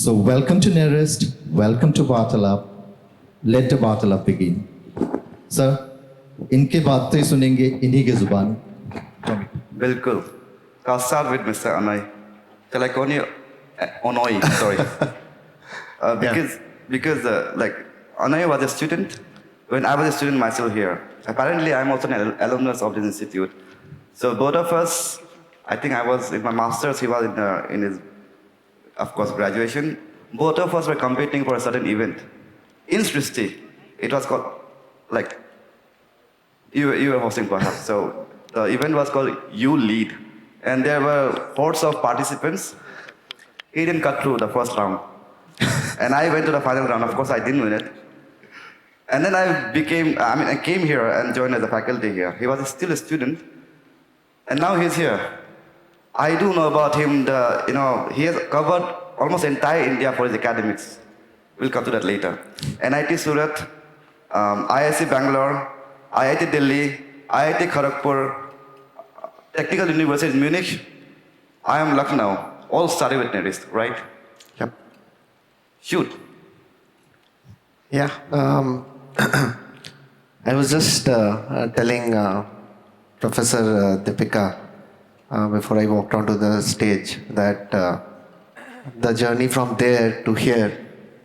So welcome to Nearest, welcome to Vartalap. Let the Vartalap begin. Sir, इनके बातें सुनेंगे इन्हीं की जुबान. बिल्कुल. I'll start with Mr. Anoy. Shall I call you Anoy? Sorry. Because like Anoy was a student when I was a student myself here. Apparently, I'm also an alumnus of this institute. So both of us, I think I was in my master's, he was in his, of course, graduation. Both of us were competing for a certain event. In SHRISTI, it was called, like, you were hosting perhaps. So the event was called You Lead. And there were hordes of participants. He didn't cut through the first round. And I went to the final round. Of course, I didn't win it. And then I came here and joined as a faculty here. He was still a student. And now he's here. I do know about him, he has covered almost entire India for his academics. We'll come to that later. NIT Surat, IIC Bangalore, IIT Delhi, IIT Kharagpur, Technical University in Munich. I am Lucknow. All study with Nearest, right? Yep. Shoot. Yeah. I was just telling Professor Deepika before I walked onto the stage that the journey from there to here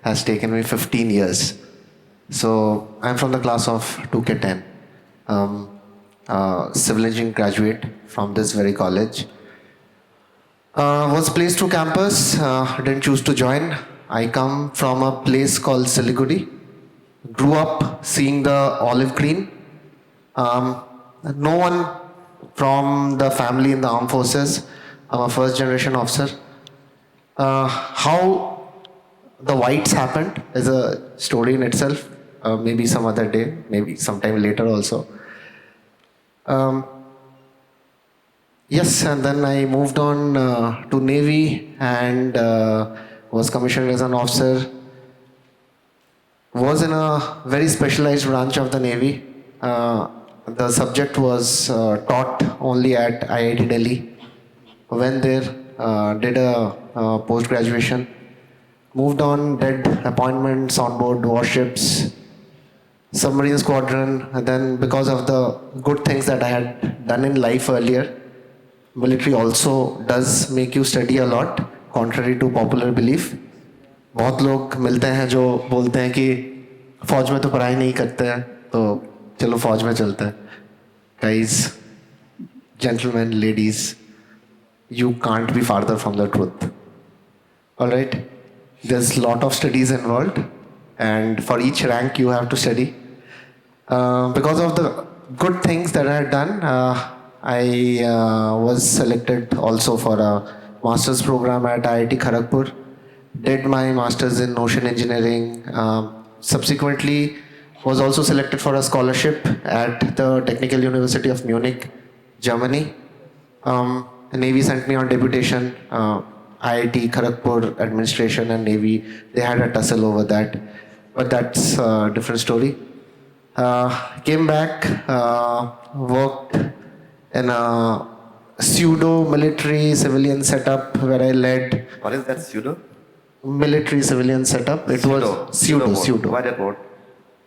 has taken me 15 years. So I'm from the class of 𝑾𝒂𝒓𝒕𝒂𝒑, civil engineering graduate from this very college. Was placed to campus, didn't choose to join. I come from a place called Siliguri. Grew up seeing the olive green. No one from the family in the armed forces. I'm a first generation officer. How the whites happened is a story in itself. Maybe some other day, maybe sometime later also. Yes, and then I moved on to Navy and was commissioned as an officer. Was in a very specialized branch of the Navy. The subject was taught only at IIT Delhi. Went there, did a post-graduation. Moved on, did appointments on board warships, submarine squadron, and then because of the good things that I had done in life earlier, military also does make you study a lot, contrary to popular belief. बहुत लोग मिलते हैं जो बोलते हैं कि फौज में तो पढ़ाई नहीं करते हैं तो चलो फौज में चलते हैं. Guys, gentlemen, ladies, you can't be farther from the truth. All right? There's a lot of studies involved, and for each rank you have to study. Because of the good things that I had done, I was selected also for a master's program at IIT Kharagpur. Did my master's in ocean engineering. Subsequently, was also selected for a scholarship at the Technical University of Munich, Germany. The Navy sent me on deputation. IIT Kharagpur administration and Navy, they had a tussle over that. But that's a different story. Came back, worked in a pseudo-military civilian setup where I led. What is that, pseudo? Military civilian setup. It was pseudo. Why that word?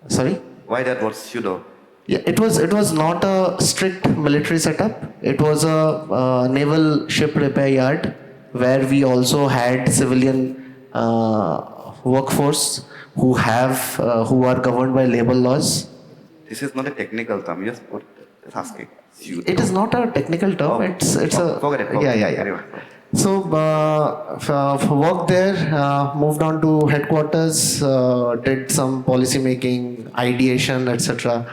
Sorry? Why that word, pseudo? Yeah, it was not a strict military setup. It was a naval ship repair yard where we also had civilian workforce who are governed by labor laws. This is not a technical term. Just asking. Pseudo. It is not a technical term. Oh. It's a forget it. Yeah. So worked there, moved on to headquarters, did some policy making, ideation, etc.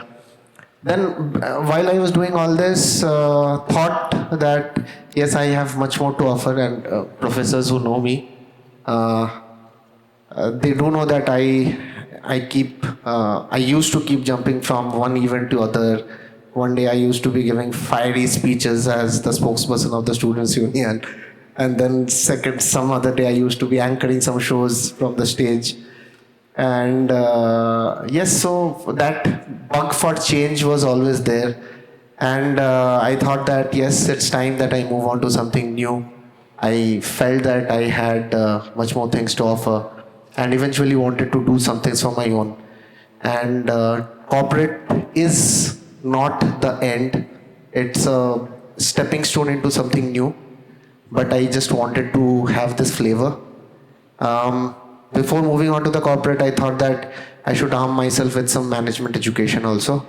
Then while I was doing all this, thought that yes, I have much more to offer, and professors who know me, they do know that I used to keep jumping from one event to other. One day I used to be giving fiery speeches as the spokesperson of the Students' Union. And then some other day I used to be anchoring some shows from the stage. And yes, so that bug for change was always there. And I thought that yes, it's time that I move on to something new. I felt that I had much more things to offer, and eventually wanted to do something for my own. And corporate is not the end, it's a stepping stone into something new. But I just wanted to have this flavor. Before moving on to the corporate, I thought that I should arm myself with some management education also.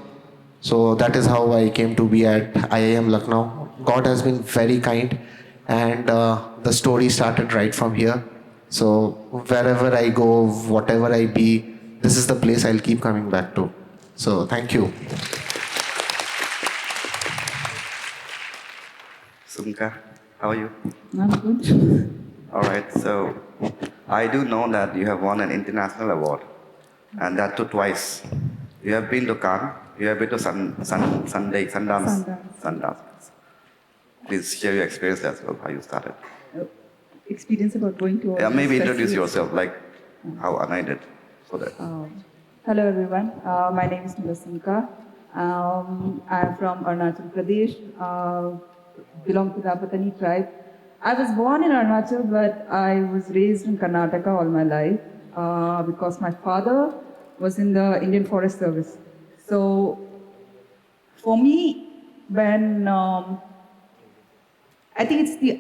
So that is how I came to be at IIM Lucknow. God has been very kind, and the story started right from here. So wherever I go, whatever I be, this is the place I'll keep coming back to. So thank you. Sunka, how are you? I'm good. All right, so I do know that you have won an international award, and that too twice. You have been to Cannes, you have been to Sundance. Please share your experience as well, how you started. Experience about going to all Yeah, these maybe introduce festivals. yourself, like how Anoy did. So that. Hello everyone, my name is Millo Sunka. I'm from Arunachal Pradesh, belong to the Patani tribe. I was born in Arunachal, but I was raised in Karnataka all my life because my father was in the Indian Forest Service. So for me, when I think it's the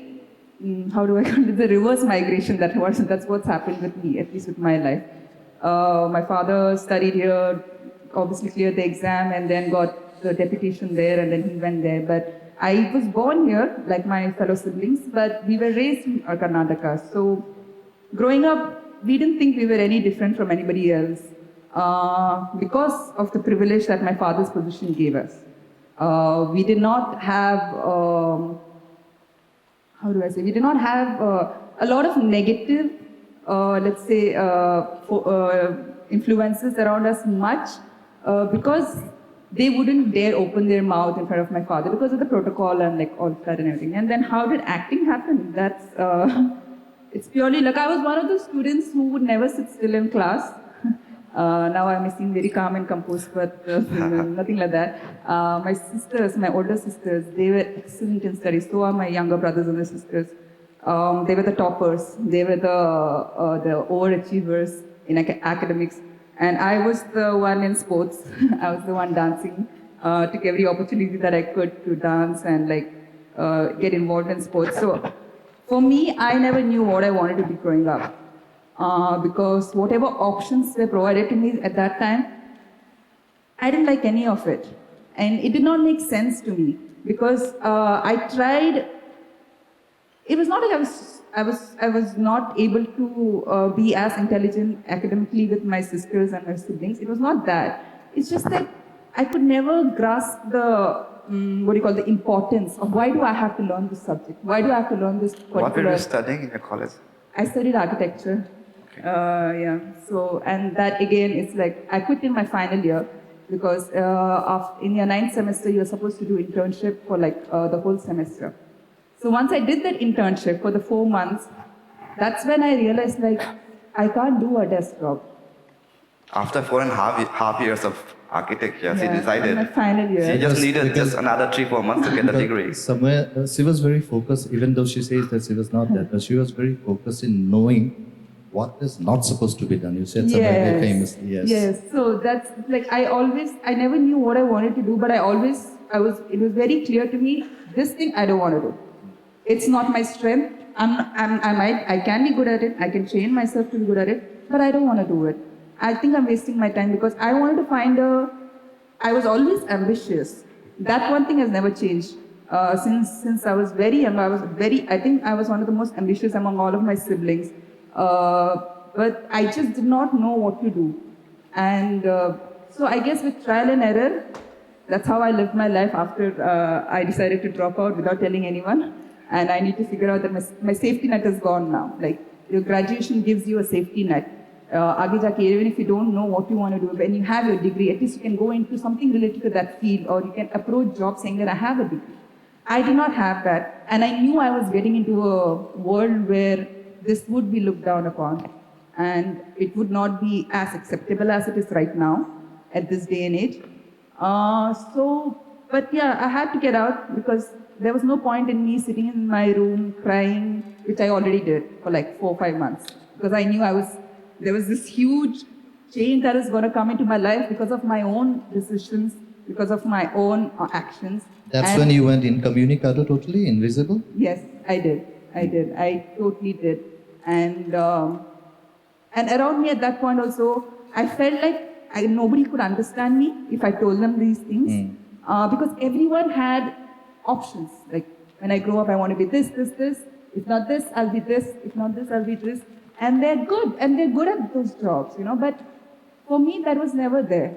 how do I call it, the reverse migration that's what's happened with me, at least with my life. My father studied here, obviously cleared the exam, and then got the deputation there, and then he went there. But I was born here, like my fellow siblings, but we were raised in Karnataka. So growing up, we didn't think we were any different from anybody else because of the privilege that my father's position gave us. We did not have how do I say, we did not have a lot of negative, let's say, influences around us much because they wouldn't dare open their mouth in front of my father because of the protocol and like all that and everything. And then how did acting happen? That's, it's purely like I was one of those students who would never sit still in class. Now I may seem very calm and composed, but nothing like that. My sisters, my older sisters, they were excellent in studies. So are my younger brothers and sisters. They were the toppers. They were the overachievers in academics. And I was the one in sports. I was the one dancing. Took every opportunity that I could to dance and like get involved in sports. So for me, I never knew what I wanted to be growing up. Because whatever options were provided to me at that time, I didn't like any of it. And it did not make sense to me because I tried, it was not like I was not able to be as intelligent academically with my sisters and my siblings. It was not that. It's just that I could never grasp the, the importance of why do I have to learn this subject? Why do I have to learn this particular... What were you studying in your college? I studied architecture. Yeah. So, and that again, it's like, I quit in my final year because in your 9th semester, you're supposed to do internship for like the whole semester. So once I did that internship for the 4 months, that's when I realized like, I can't do a desk job. After 4.5 years of architecture, she decided my final year. she just needed just another 3-4 months to get the degree. Somewhere she was very focused, even though she says that she was not that, but she was very focused in knowing what is not supposed to be done. You said somewhere very famously, yes. Yes, so that's like I never knew what I wanted to do, but it was very clear to me, this thing I don't want to do. It's not my strength. I can be good at it, I can train myself to be good at it, but I don't want to do it. I think I'm wasting my time because I wanted to I was always ambitious. That one thing has never changed. Since I was very young, I think I was one of the most ambitious among all of my siblings. But I just did not know what to do. And so I guess with trial and error, that's how I lived my life after I decided to drop out without telling anyone. And I need to figure out that my safety net is gone now. Like, your graduation gives you a safety net. Even if you don't know what you want to do, when you have your degree, at least you can go into something related to that field, or you can approach jobs saying that I have a degree. I did not have that. And I knew I was getting into a world where this would be looked down upon. And it would not be as acceptable as it is right now, at this day and age. So But yeah, I had to get out because there was no point in me sitting in my room crying, which I already did for like 4 or 5 months. Because I knew there was this huge change that is going to come into my life because of my own decisions, because of my own actions. That's And when you went incommunicado, totally invisible? yes, I did. I totally did. And around me at that point also, I felt like nobody could understand me if I told them these things. Because everyone had options. Like, when I grow up, I want to be this. If not this, I'll be this. If not this, I'll be this. And they're good. And they're good at those jobs, But for me, that was never there.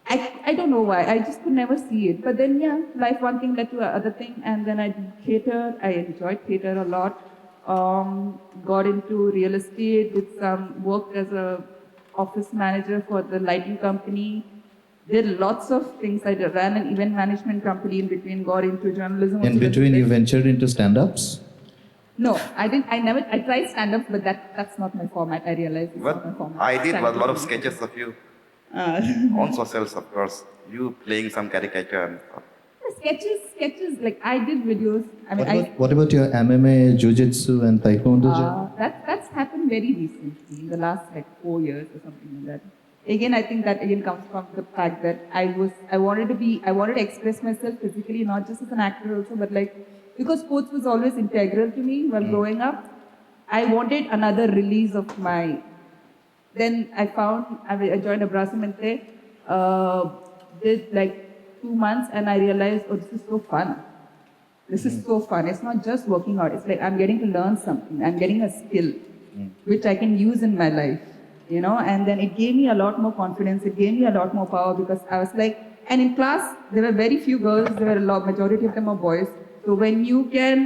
I don't know why. I just could never see it. But then, yeah, life one thing led to another thing. And then I did theatre. I enjoyed theatre a lot. Got into real estate, worked as a office manager for the lighting company. Did lots of things. I ran an event management company in between, got into journalism. In between, you ventured into stand-ups? No, I didn't. I tried stand-up, but that's not my format. I realized it's not my What format. I did was a Stand-up lot of is- sketches of you on socials, of course. You playing some caricature and stuff. Sketches. Like I did videos. I mean, What about your MMA, jiu-jitsu and taekwondo journey? that's happened very recently, in the last like 4 years or something like that. Again, I think that again comes from the fact that I wanted to express myself physically, not just as an actor also, but like, because sports was always integral to me while growing up. I wanted another release of my, then I joined Abrasamente, did like 2 months and I realized, oh, this is so fun. This is so fun. It's not just working out. It's like I'm getting to learn something. I'm getting a skill which I can use in my life, and then it gave me a lot more confidence. It gave me a lot more power because I was like, and in class, there were very few girls. There were majority of them are boys. So when you can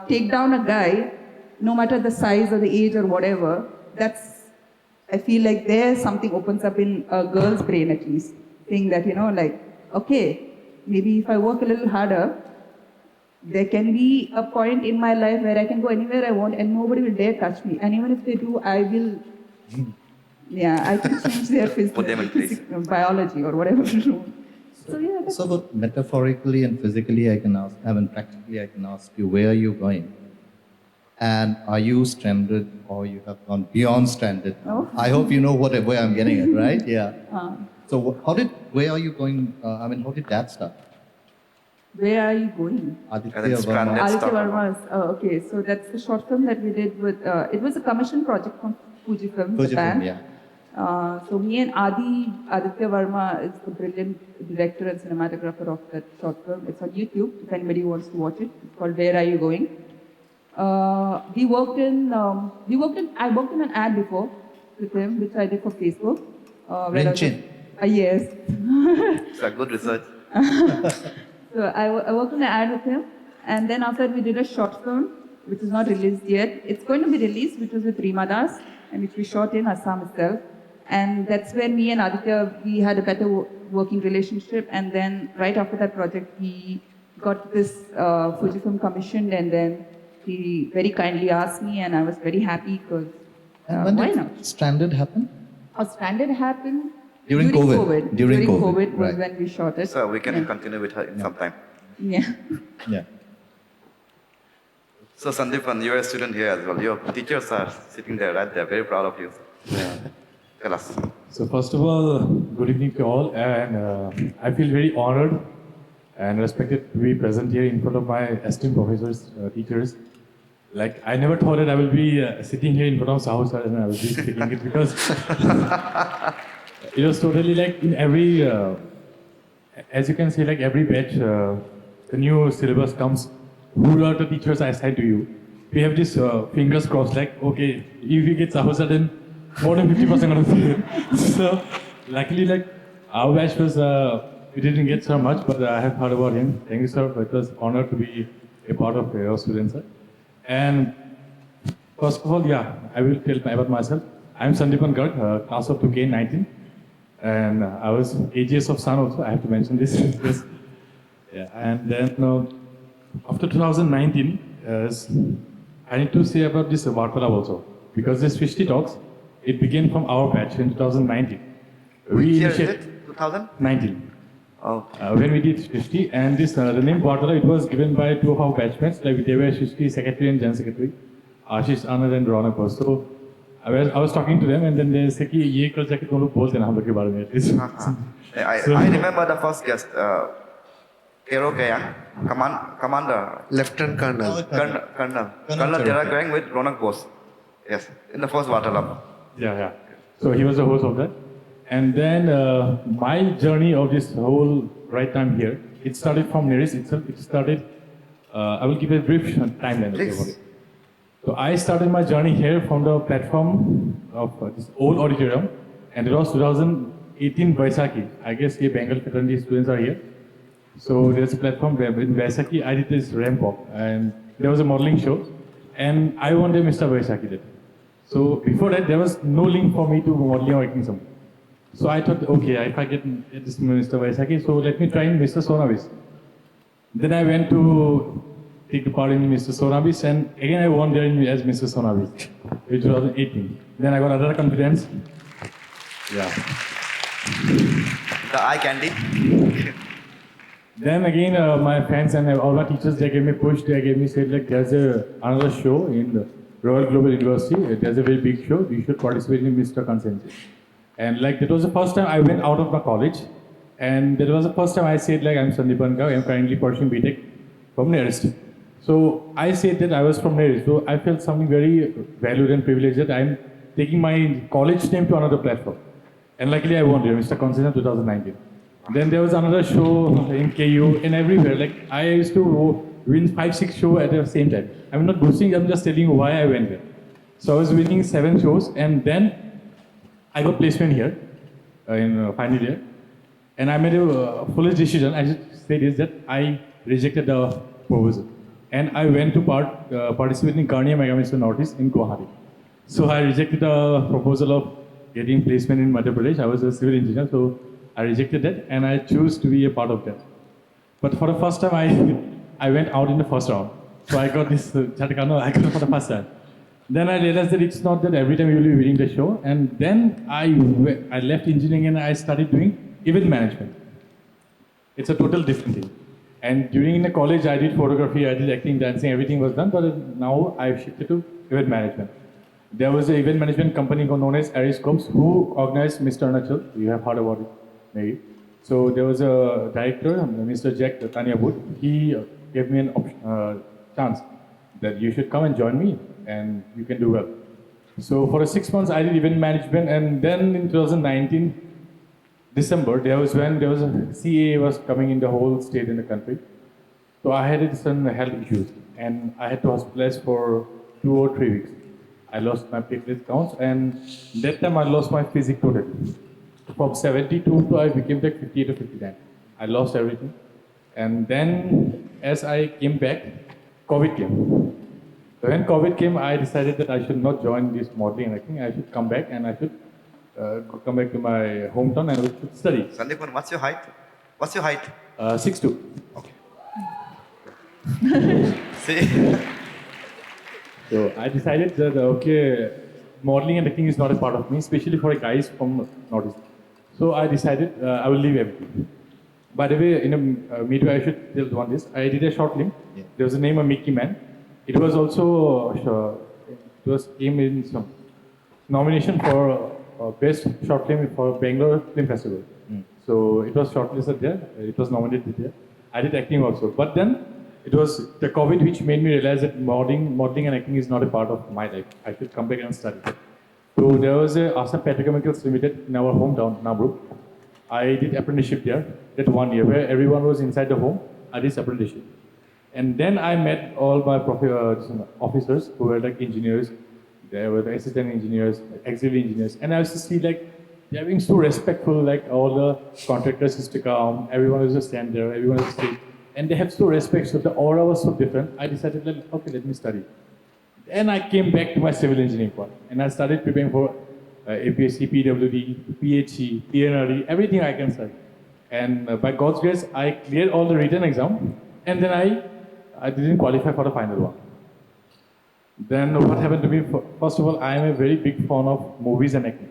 take down a guy, no matter the size or the age or whatever, I feel like there something opens up in a girl's brain at least, saying that, like, okay, maybe if I work a little harder, there can be a point in my life where I can go anywhere I want and nobody will dare touch me. And even if they do, I will, I can change their Put them in place. biology or whatever. So yeah, that's So, but metaphorically and physically, practically, I can ask you, where are you going? And are you stranded or you have gone beyond stranded? Oh. I hope you know where I'm getting at, right? Yeah. So, where are you going? How did that start? Where are you going? Aditya And then stranded. Verma. Let's Aditya talk about Verma's. Okay, so that's the short film that we did with. It was a commission project from Fujifilm, Fujifilm, Japan. yeah. So me and Aditya Verma is the brilliant director and cinematographer of that short film. It's on YouTube. If anybody wants to watch it, it's called Where Are You Going? I worked in an ad before with him, which I did for Facebook. Rinchin. Yes. It's a good research. So I worked on an ad with him, and then after we did a short film, which is not released yet. It's going to be released, which was with Rima Das, and which we shot in Assam itself. And that's where me and Aditya, we had a better working relationship. And then right after that project, we got this Fujifilm commissioned, and then he very kindly asked me, and I was very happy because And when why did not? Stranded happen? Stranded happened During COVID. During During COVID COVID, was right. when we shot it. So we can Yeah. continue with her in some time. Yeah. Yeah. So Sandipan, you're a student here as well. Your teachers are sitting there, right? They're very proud of you. Yeah. Tell us. So first of all, good evening to all, and I feel very honored and respected to be present here in front of my esteemed professors, teachers. Like, I never thought that I will be sitting here in front of Sahu sir and I will be speaking it because it was totally like in every, as you can see, like every batch, the new syllabus comes, who are the teachers I assigned to you? We have this fingers crossed, like, okay, if you get Sahu sir, then more than 50% going to be. So, luckily, like, our batch was, we didn't get so much, but I have heard about him. Thank you, sir. It was an honor to be a part of your students, sir. And first of all, yeah, I will tell about myself. I'm Sandipan Garg, class of 2K19. And I was AGS of Sun also, I have to mention this. Yes. Yeah. And then after 2019, I need to say about this Vartalab also. Because this SHRISTI talks, it began from our batch in 2019. Which year is it? 2000? 19. Oh. when we did SHRISTI, and this the name Guatemala, it was given by two of our batchmates, like they were SHRISTI secretary and general secretary, Ashish Anand and Ronak was. So I was talking to them, and then they said कि ये कल जाके तुम लोग बोल देना हम लोग के बारे में at least. I remember the first guest, 𝒂𝒂𝒓𝒕𝒂𝒂𝒑, Commander, Lieutenant Colonel. Colonel Gerard going with Ronak Bose. Yes, in the first water lab. Yeah. So he was the host of that. And then my journey of this whole right time here, it started from Neris itself. It started, I will give a brief timeline about it. So I started my journey here from the platform of this old auditorium, and it was 2018 Vaisakhi. I guess the Bengal fraternity students are here. So there's a platform where in Vaisakhi I did this ramp walk, and there was a modeling show, and I won the Mr. Vaisakhi that. So before that, there was no link for me to modeling or acting something. So I thought, okay, if I get this Mr. Vaisakhi, so let me try in Mr. Sonabis. Then I went to take part in Mr. Sonabis, and again I won there as Mr. Sonabis, in 2018. Then I got another confidence. Yeah. The eye candy. Then again, my friends and all my teachers, they gave me push. They gave me said like, there's another show in the Royal Global University. There's a very big show. You should participate in Mr. Consensus. And like that was the first time I went out of my college, and that was the first time I said like I'm Sandipan Garg. I'm currently pursuing BTech from NERIST. So I said that I was from NERIST. So I felt something very valued and privileged that I'm taking my college name to another platform. And luckily I won there, Mr. Consensus 2019. Then there was another show in KU and everywhere. Like I used to win 5-6 shows at the same time. I'm not boasting. I'm just telling you why I went there. So I was winning 7 shows, and then I got placement here in final year, and I made a foolish decision. I just said is that I rejected the proposal, and I went to participate in Carnegie Megamester Northeast in Guwahati. So I rejected the proposal of getting placement in Madhya Pradesh. I was a civil engineer, so I rejected that, and I chose to be a part of that. But for the first time, I went out in the first round. So I got this Chatakano, I got it for the first time. Then I realized that it's not that every time you will be winning the show. And then I left engineering and I started doing event management. It's a total different thing. And during the college, I did photography, I did acting, dancing, everything was done. But now I've shifted to event management. There was an event management company known as Ariscopes who organized Mr. Arunachal. You have heard about it, maybe. So there was a director, Mr. Jack Tanyabud. He gave me an chance that you should come and join me and you can do well. So for 6 months I did event management, and then in 2019, December, there was when there was a CAA was coming in the whole state in the country. So I had some health issues and I had to hospitalize for 2 or 3 weeks. I lost my platelet counts, and that time I lost my physique totally. From 72 to I became like 58 or 59. I lost everything. And then as I came back, COVID came. So when COVID came, I decided that I should not join this modeling and acting. I should come back and I should come back to my hometown and I should study. Sandipan, what's your height? What's your height? 6'2". Okay. See? So I decided that, okay, modeling and acting is not a part of me, especially for guys from Northeast. So I decided I will leave everything. By the way, in a midway, I should tell one this. I did a short film. Yeah. There was a name of Mickey Man. It was also came in some nomination for best short film for Bangalore Film Festival. So it was shortlisted there. It was nominated there. I did acting also, but then it was the COVID which made me realize that modeling and acting is not a part of my life. I should come back and study. So there was a Assam Police Limited in our hometown, Nabru. I did apprenticeship there, that 1 year, where everyone was inside the home. I did apprenticeship. And then I met all my officers who were like engineers. They were the assistant engineers, auxiliary engineers. And I used to see like, they're being so respectful, like all the contractors used to come, everyone used to stand there, everyone used to sit. And they have so respect, so the aura was so different. I decided, like, okay, let me study. Then I came back to my civil engineering part. And I started preparing for APSC, PWD, PHE, PNRE, everything I can study. And by God's grace, I cleared all the written exam. And then I didn't qualify for the final one. Then what happened to me, first of all, I am a very big fan of movies and acting.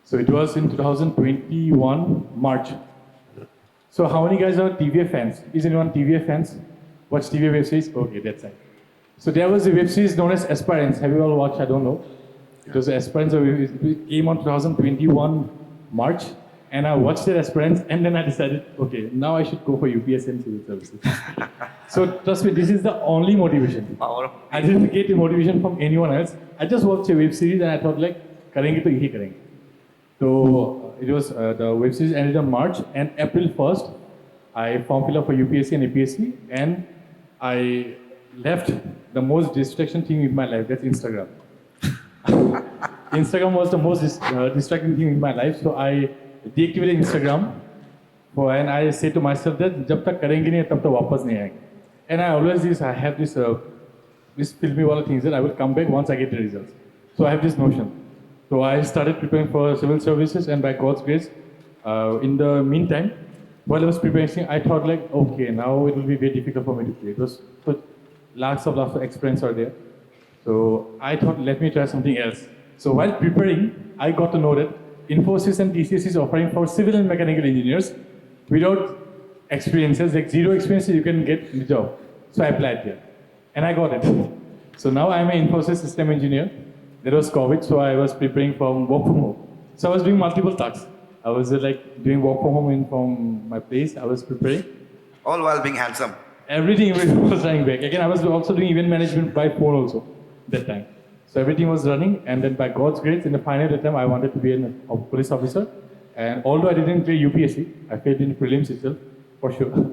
So it was in 2021, March. So how many guys are TVF fans? Is anyone TVF fans? Watch TVF web series? Okay, that's it. So there was a web series known as Aspirants. Have you all watched? I don't know. It was Aspirants. It came on 2021 March, and I watched it Aspirants, and then I decided, okay, now I should go for UPS and civil services. So trust me, this is the only motivation. I didn't get a motivation from anyone else. I just watched a web series and I thought like, karenge to yahi karenge. So it was the web series ended on March, and April 1st, I form fill up for UPSC and APSC, and I left the most distraction thing in my life. That's Instagram. Instagram was the most distracting thing in my life, so I deactivated Instagram. And I said to myself that जब तक करेंगे नहीं तब तक वापस नहीं आएंगे. And I always have this filmy wala things that I will come back once I get the results. So I have this notion. So I started preparing for civil services, and by God's grace, in the meantime, while I was preparing, I thought like, okay, now it will be very difficult for me to play. It was lots of experience are there. So I thought, let me try something else. So while preparing, I got to know that Infosys and TCS is offering for civil and mechanical engineers without experiences, like zero experiences, you can get the job. So I applied there, and I got it. So now I'm an Infosys system engineer. There was COVID, so I was preparing for work from home. So I was doing multiple tasks. I was like doing work from home from my place. I was preparing. All while being handsome. Everything was running back. Again, I was also doing event management by phone also that time. So everything was running, and then by God's grace, in the final attempt, I wanted to be a police officer. And although I didn't clear UPSC, I failed in prelims itself, for sure.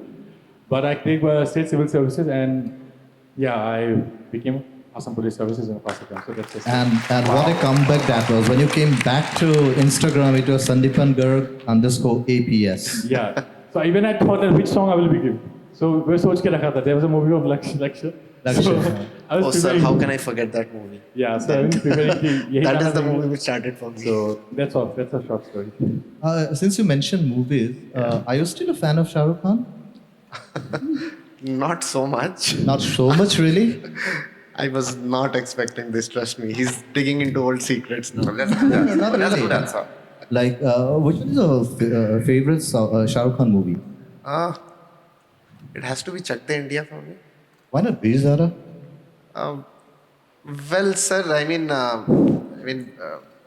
But I cleared state civil services, and yeah, I became Assam Police Services in a past attempt. So that's just And what a comeback that was. When you came back to Instagram, it was Sandipan Garg _APS. Yeah. So even I thought that which song I will begin. So we सोच के रखा था. There was a movie of Lakshya. So I was Oh, sir, preparing. how can I forget that movie? Yeah, so I was preparing. That is the movie which started for me. So that's all. That's a short story. Since you mentioned movies, are you still a fan of Shah Rukh Khan? Not so much. Not so much, really. I was not expecting this, trust me. He's digging into old secrets now. That's Not a really. good answer. Like, which is your favorite Shah Rukh Khan movie? It has to be Chak De India for me. Why not Bir Zara? Well, sir,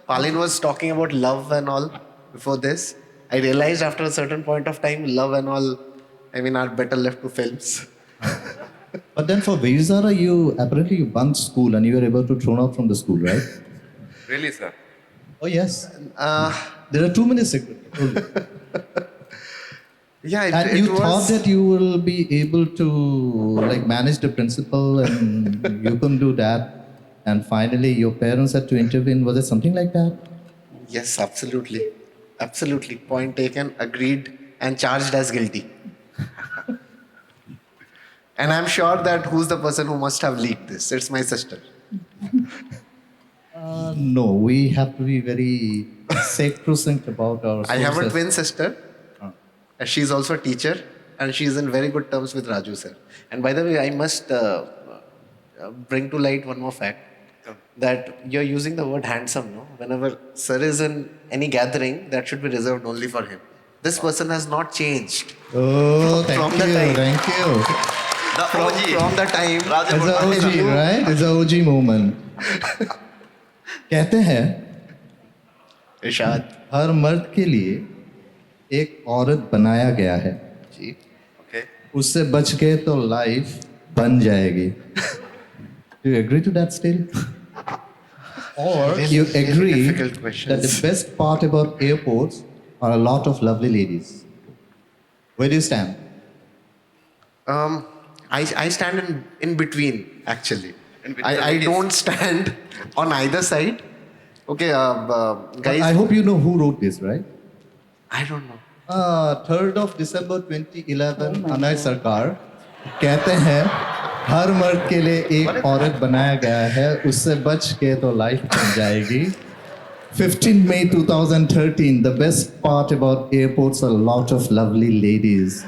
Palin was talking about love and all before this. I realized after a certain point of time, love and all, are better left to films. But then for Bir Zara, you bunked school and you were able to thrown out from the school, right? Really, sir? Oh yes. There are too many secrets. Yeah, And you thought that you will be able to like manage the principal and you couldn't do that. And finally your parents had to intervene. Was it something like that? Yes, absolutely. Absolutely. Point taken, agreed, and charged as guilty. And I'm sure that who's the person who must have leaked this? It's my sister. No, we have to be very sacrosanct about our I have a sources. twin sister. And she's also a teacher, and she's in very good terms with Raju sir. And by the way, I must bring to light one more fact, that you're using the word handsome, no? Whenever sir is in any gathering, that should be reserved only for him. This person has not changed. Oh, thank From the you, time. thank you. The OG. From the time. Rajan It's a would OG, right? It's a OG moment. कहते हैं Ishad. हर मर्द के लिए एक औरत बनाया गया है जी. Okay. उससे बच गए तो लाइफ बन जाएगी. Do you agree to that still? Or you Really agree difficult that questions. the best part about airports are a lot of lovely ladies? Where do you stand? I stand in between, actually. In between the I ladies. don't stand on either side. Okay, But guys. I hope you know who wrote this, right? I don't know. 3rd of December 2011, Anay सरकार कहते हैं हर मर्द के लिए एक औरत बनाया गया है उससे बच के तो लाइफ बन जाएगी. 15 May 2013, the best part about airports are a lot of lovely ladies.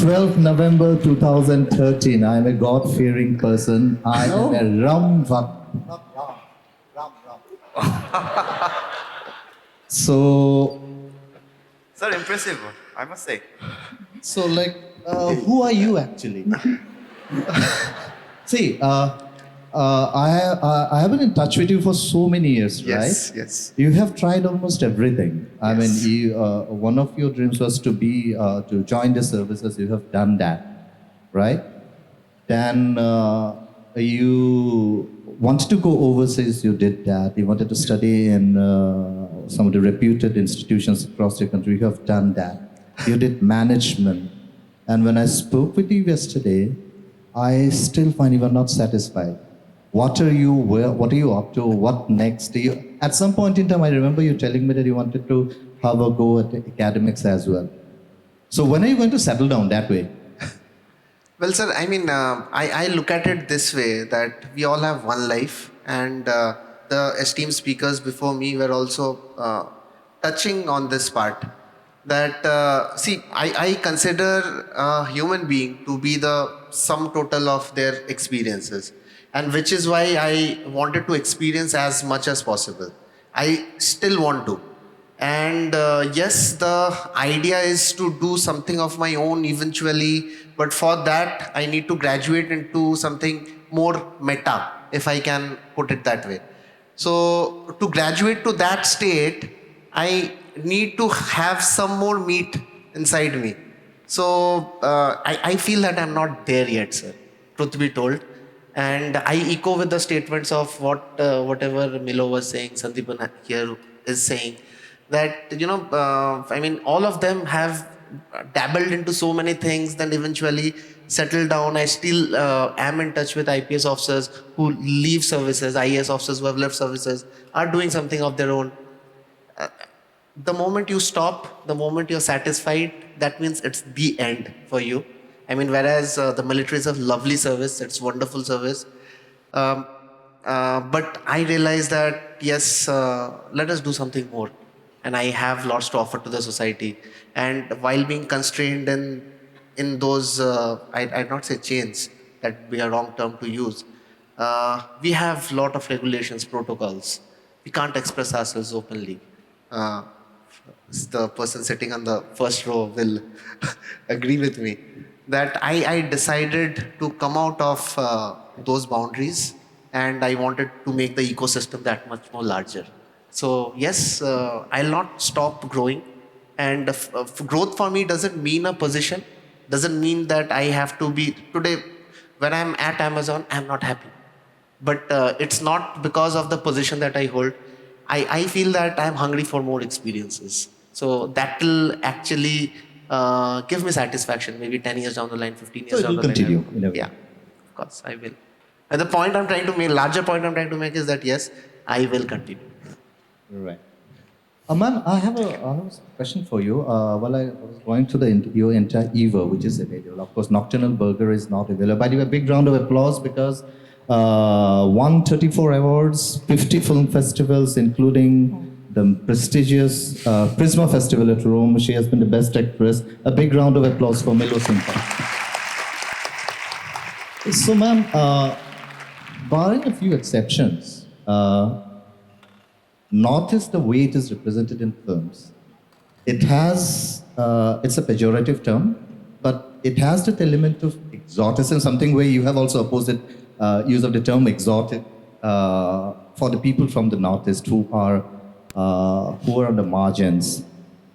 12th November 2013, I am a God-fearing person. I am a Ram Vakt. So Sir, impressive, I must say. So, like, who are you actually? See, I have been in touch with you for so many years, Yes, right? yes. You have tried almost everything. I mean, Yes. one of your dreams was to be to join the services. You have done that, right? Then you wanted to go overseas. You did that. You wanted to study in some of the reputed institutions across the country. You have done that. You did management. And when I spoke with you yesterday, I still find you are not satisfied. What are you? What are you up to? What next? At some point in time, I remember you telling me that you wanted to have a go at academics as well. So when are you going to settle down that way? Well, sir, I mean, I look at it this way that we all have one life, and the esteemed speakers before me were also touching on this part. That, see, I consider a human being to be the sum total of their experiences, and which is why I wanted to experience as much as possible. I still want to. And yes, the idea is to do something of my own eventually, but for that, I need to graduate into something more meta, if I can put it that way. So, to graduate to that state, I need to have some more meat inside me. So, I feel that I'm not there yet, sir, truth be told. And I echo with the statements of whatever Millo was saying, Sandipan here is saying, that, I mean, all of them have dabbled into so many things, then eventually settled down. I still am in touch with IPS officers who leave services, IAS officers who have left services, are doing something of their own. The moment you stop, the moment you're satisfied, that means it's the end for you. I mean, whereas the military is a lovely service, it's wonderful service. Um, but I realized that, yes, let us do something more. And I have lots to offer to the society. And while being constrained in those, I'd not say chains, that would be a wrong term to use. We have lot of regulations, protocols. We can't express ourselves openly. Uh, the person sitting on the first row will agree with me that I decided to come out of those boundaries, and I wanted to make the ecosystem that much more larger. So yes, I'll not stop growing, and growth for me doesn't mean a position, doesn't mean that I have to be today. When I'm at Amazon, I'm not happy, but it's not because of the position that I hold. I feel that I'm hungry for more experiences. So that will actually give me satisfaction, maybe 10 years down the line, 15 years So it down will the line. continue in a way. Yeah, of course, I will. And the point I'm trying to make, larger point I'm trying to make is that yes, I will continue. Right. Ma'am, I have a question for you. While I was going through your entire EVA, which is available, of course, Nocturnal Burger is not available. By the way, a big round of applause because 134 awards, 50 film festivals, including the prestigious Prisma Festival at Rome. She has been the best actress. A big round of applause for Millo Sunka. So, ma'am, barring a few exceptions, Northeast, the way it is represented in films, it has, it's a pejorative term, but it has that element of exoticism, something where you have also opposed use of the term exotic for the people from the Northeast who are on the margins.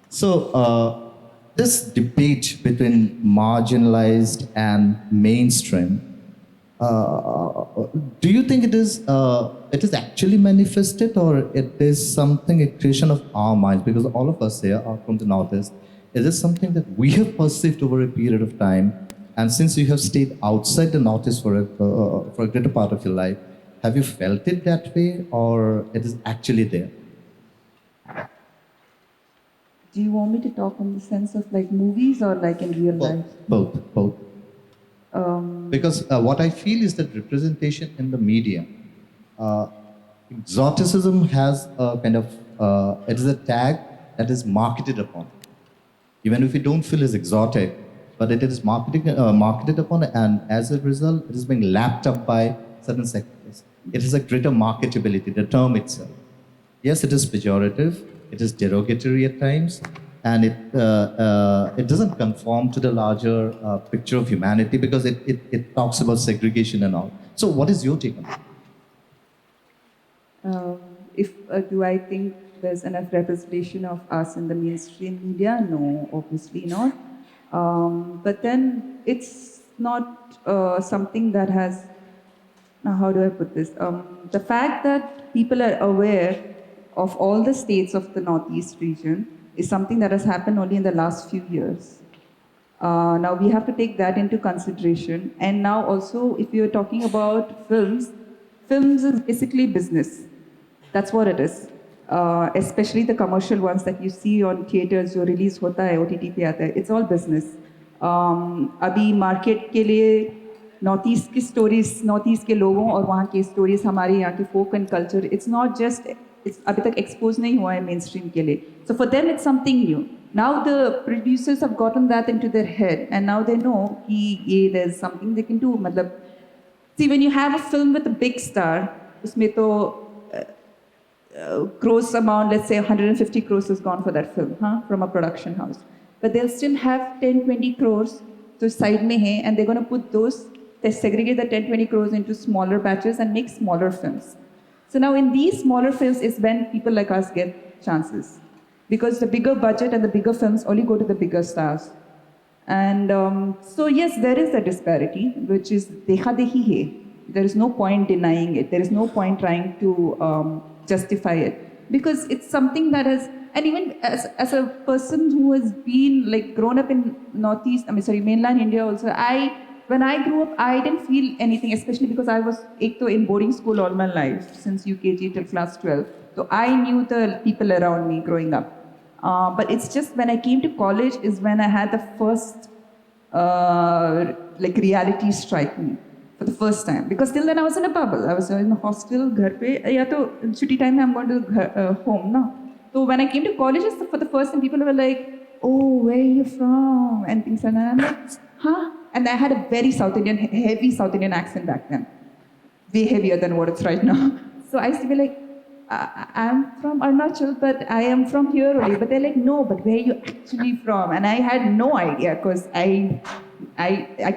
So this debate between marginalized and mainstream, do you think it is actually manifested, or it is something a creation of our minds? Because all of us here are from the Northeast. Is it something that we have perceived over a period of time? And since you have stayed outside the Northeast for a greater part of your life, have you felt it that way, or it is actually there? Do you want me to talk in the sense of like movies or like in real life? Both. Because what I feel is that representation in the media, exoticism has a kind of, it is a tag that is marketed upon. Even if you don't feel it's exotic, but it is marketed upon, and as a result, it is being lapped up by certain sectors. It is a greater marketability, the term itself. Yes, it is pejorative, it is derogatory at times, and it doesn't conform to the larger picture of humanity because it talks about segregation and all. So what is your take on that? Do I think there's enough representation of us in the mainstream media? No, obviously not. But then it's not something that has, now how do I put this? The fact that people are aware of all the states of the Northeast region is something that has happened only in the last few years. Now we have to take that into consideration. And now also, if you're talking about films is basically business. That's what it is. Especially the commercial ones that you see on theaters, जो release होता है, OTT पे आता है, it's all business. अभी market के लिए North East की stories, North East के लोगों और वहाँ की stories, हमारे यहाँ की folk and culture, it's not just, it's अभी तक expose नहीं हुआ है mainstream के लिए. So for them it's something new. Now the producers have gotten that into their head and now they know कि there's something they can do. मतलब, see, when you have a film with a big star, उसमें तो gross amount, let's say 150 crores is gone for that film, from a production house. But they'll still have 10-20 crores to side mein hai, and they're going to put those, they segregate the 10-20 crores into smaller batches and make smaller films. So now in these smaller films is when people like us get chances. Because the bigger budget and the bigger films only go to the bigger stars. And so yes, there is a disparity, which is dekha dekhi hai. There is no point denying it. There is no point trying to justify it, because it's something that has, and even as a person who has been like grown up in mainland India also, when I grew up, I didn't feel anything, especially because I was in boarding school all my life, since UKG till class 12. So I knew the people around me growing up. But it's just when I came to college is when I had the first like reality strike me. For the first time, because till then I was in a bubble. I was in a hostel, घर पे, या तो छुट्टी time में I'm going to home ना. So when I came to colleges for the first time, people were like, "Oh, where are you from?" and things like that. I'm like, "Huh?" And I had a very South Indian, heavy South Indian accent back then, way heavier than what it's right now. So I used to be like, "I'm from Arunachal, but I am from here only." But they're like, "No, but where are you actually from?" And I had no idea because I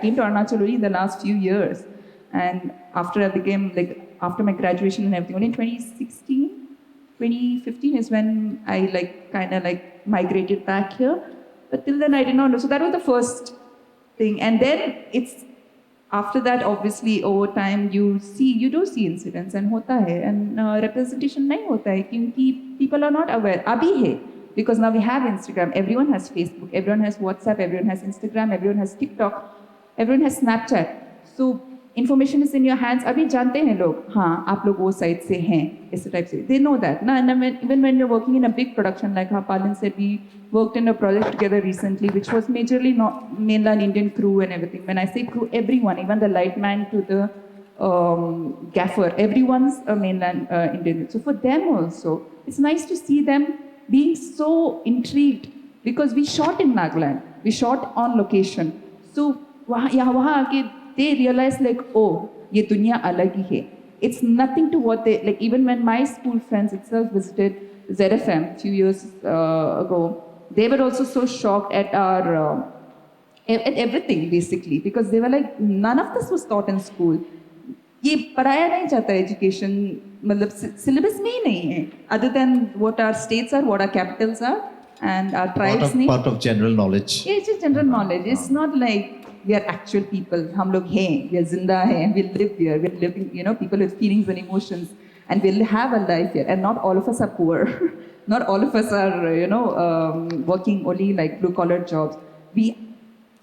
came to Arunachal only in the last few years. And after I became, like, after my graduation and everything, only in 2015 is when I kind of migrated back here. But till then I did not know. So that was the first thing. And then it's, after that, obviously, over time, you do see incidents and hota hai. And representation nahi hota hai, kyunki people are not aware. Abhi hai. Because now we have Instagram, everyone has Facebook, everyone has WhatsApp, everyone has Instagram, everyone has TikTok, everyone has Snapchat. So information is in your hands. Abhi jante hain log, हाँ, आप लोग वो side से हैं, इस type से. They know that. And even when you're working in a big production, like Palin said, we worked in a project together recently, which was majorly not mainland Indian crew and everything. When I say crew, everyone, even the lightman to the gaffer, everyone's a mainland Indian. So for them also, it's nice to see them being so intrigued, because we shot in Nagaland, we shot on location. So they realize like, oh, ye dunya alag hi hai. It's nothing to what they, like even when my school friends itself visited ZFM a few years ago, they were also so shocked at our, at everything basically, because they were like, none of this was taught in school. ये पढ़ाया नहीं जाता education, मतलब syllabus में ही नहीं है, other than what our states are, what our capitals are, and our tribes नहीं. Part of general knowledge. Yeah, it's just general knowledge. It's not like we are actual people. हम लोग हैं, we are जिंदा हैं, we live here, we're living, people with feelings and emotions, and we'll have a life here. And not all of us are poor. Not all of us are, working only like blue-collar jobs.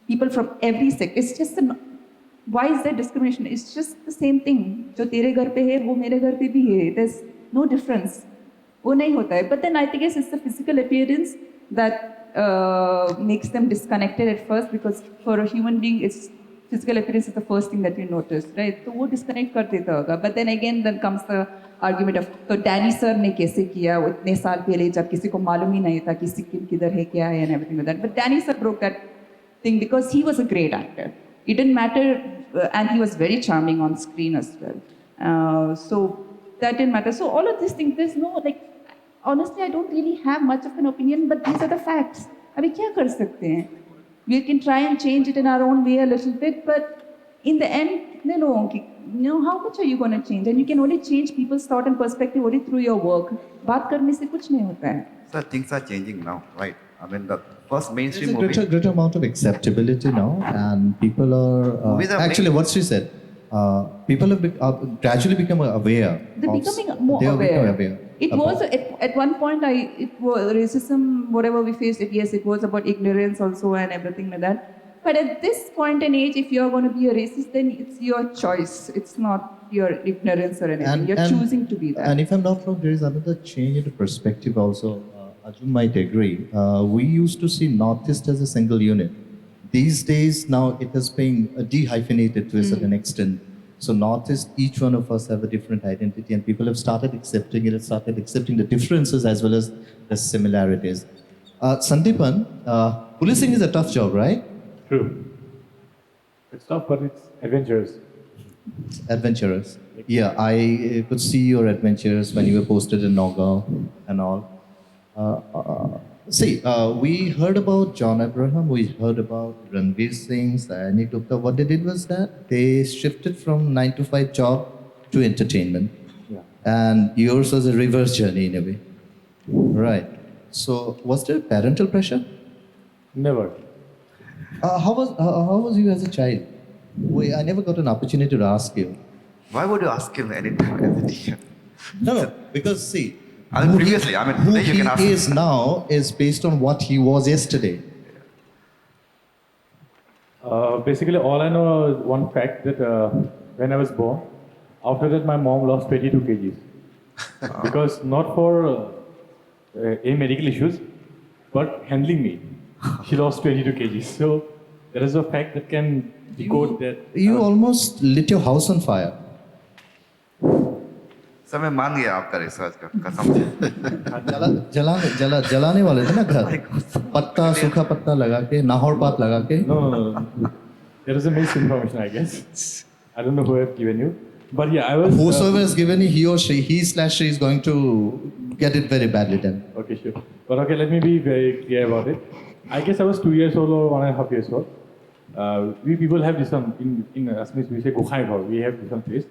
People from every sector. It's just why is there discrimination? It's just the same thing. जो तेरे घर पे है, वो मेरे घर पे भी है. There's no difference. वो नहीं होता है. But then I think it's the physical appearance that makes them disconnected at first, because for a human being, it's physical appearance is the first thing that you notice, right? तो वो disconnect कर देता होगा. But then again, then comes the argument of, तो Danny sir ने कैसे किया? वो इतने साल पहले जब किसी को मालूम ही नहीं था कि सिक्किम किधर है, क्या है, and everything like that. But Danny sir broke that thing because he was a great actor. It didn't matter, and he was very charming on screen as well. So that didn't matter. So all of these things, there's no, honestly, I don't really have much of an opinion, but these are the facts. अभी क्या कर सकते हैं? We can try and change it in our own way a little bit, but in the end, कितने लोगों की, how much are you going to change? And you can only change people's thought and perspective only through your work. बात करने से कुछ नहीं होता है. So things are changing now, right? I mean, the first There's mainstream a movie. greater amount of acceptability now, and people are Movies are actually what she said. People have gradually become aware. They're becoming more they have aware. become aware. It was at one point. It was racism, whatever we faced. Yes, it was about ignorance also and everything like that. But at this point in age, if you're going to be a racist, then it's your choice. It's not your ignorance or anything. You're choosing to be that. And if I'm not wrong, there is another change in the perspective also. Arjun might agree. We used to see Northeast as a single unit. These days, now it has been dehyphenated to a certain extent. So Northeast, each one of us have a different identity, and people have started accepting it, started accepting the differences as well as the similarities. Sandipan, policing is a tough job, right? True. It's tough, but it's adventurous. Adventurous. Yeah, I could see your adventures when you were posted in Nagaon and all. We heard about John Abraham, we heard about Ranveer Singh, Sayani Gupta. What they did was that they shifted from 9 to 5 job to entertainment. Yeah. And yours was a reverse journey in a way. Right. So was there parental pressure? Never. How was you as a child? I never got an opportunity to ask you. Why would you ask him anytime as a teacher? No, because see, I mean, previously, I mean, who today you he can ask is now is based on what he was yesterday. Basically, all I know is one fact that when I was born, after that my mom lost 22 kgs. Because not for any medical issues, but handling me. She lost 22 kgs. So there is a fact that can decode that. You almost lit your house on fire. Sir मैं मान गया आपका research का कसम से. जलाने वाले थे ना घर. पत्ता सूखा पत्ता लगा के, नाहौर पात लगा के. No. There is a misinformation, I guess. I don't know who have given you. But yeah, I was... Whosoever has given you, he or she, he/she is going to get it very badly then. Okay, sure. But okay, let me be very clear about it. I guess I was 2 years old or 1.5 years old. We people have this one, in Assamese we say 𝒂𝒂𝒓𝒕𝒂𝒂𝒑, we have this one place.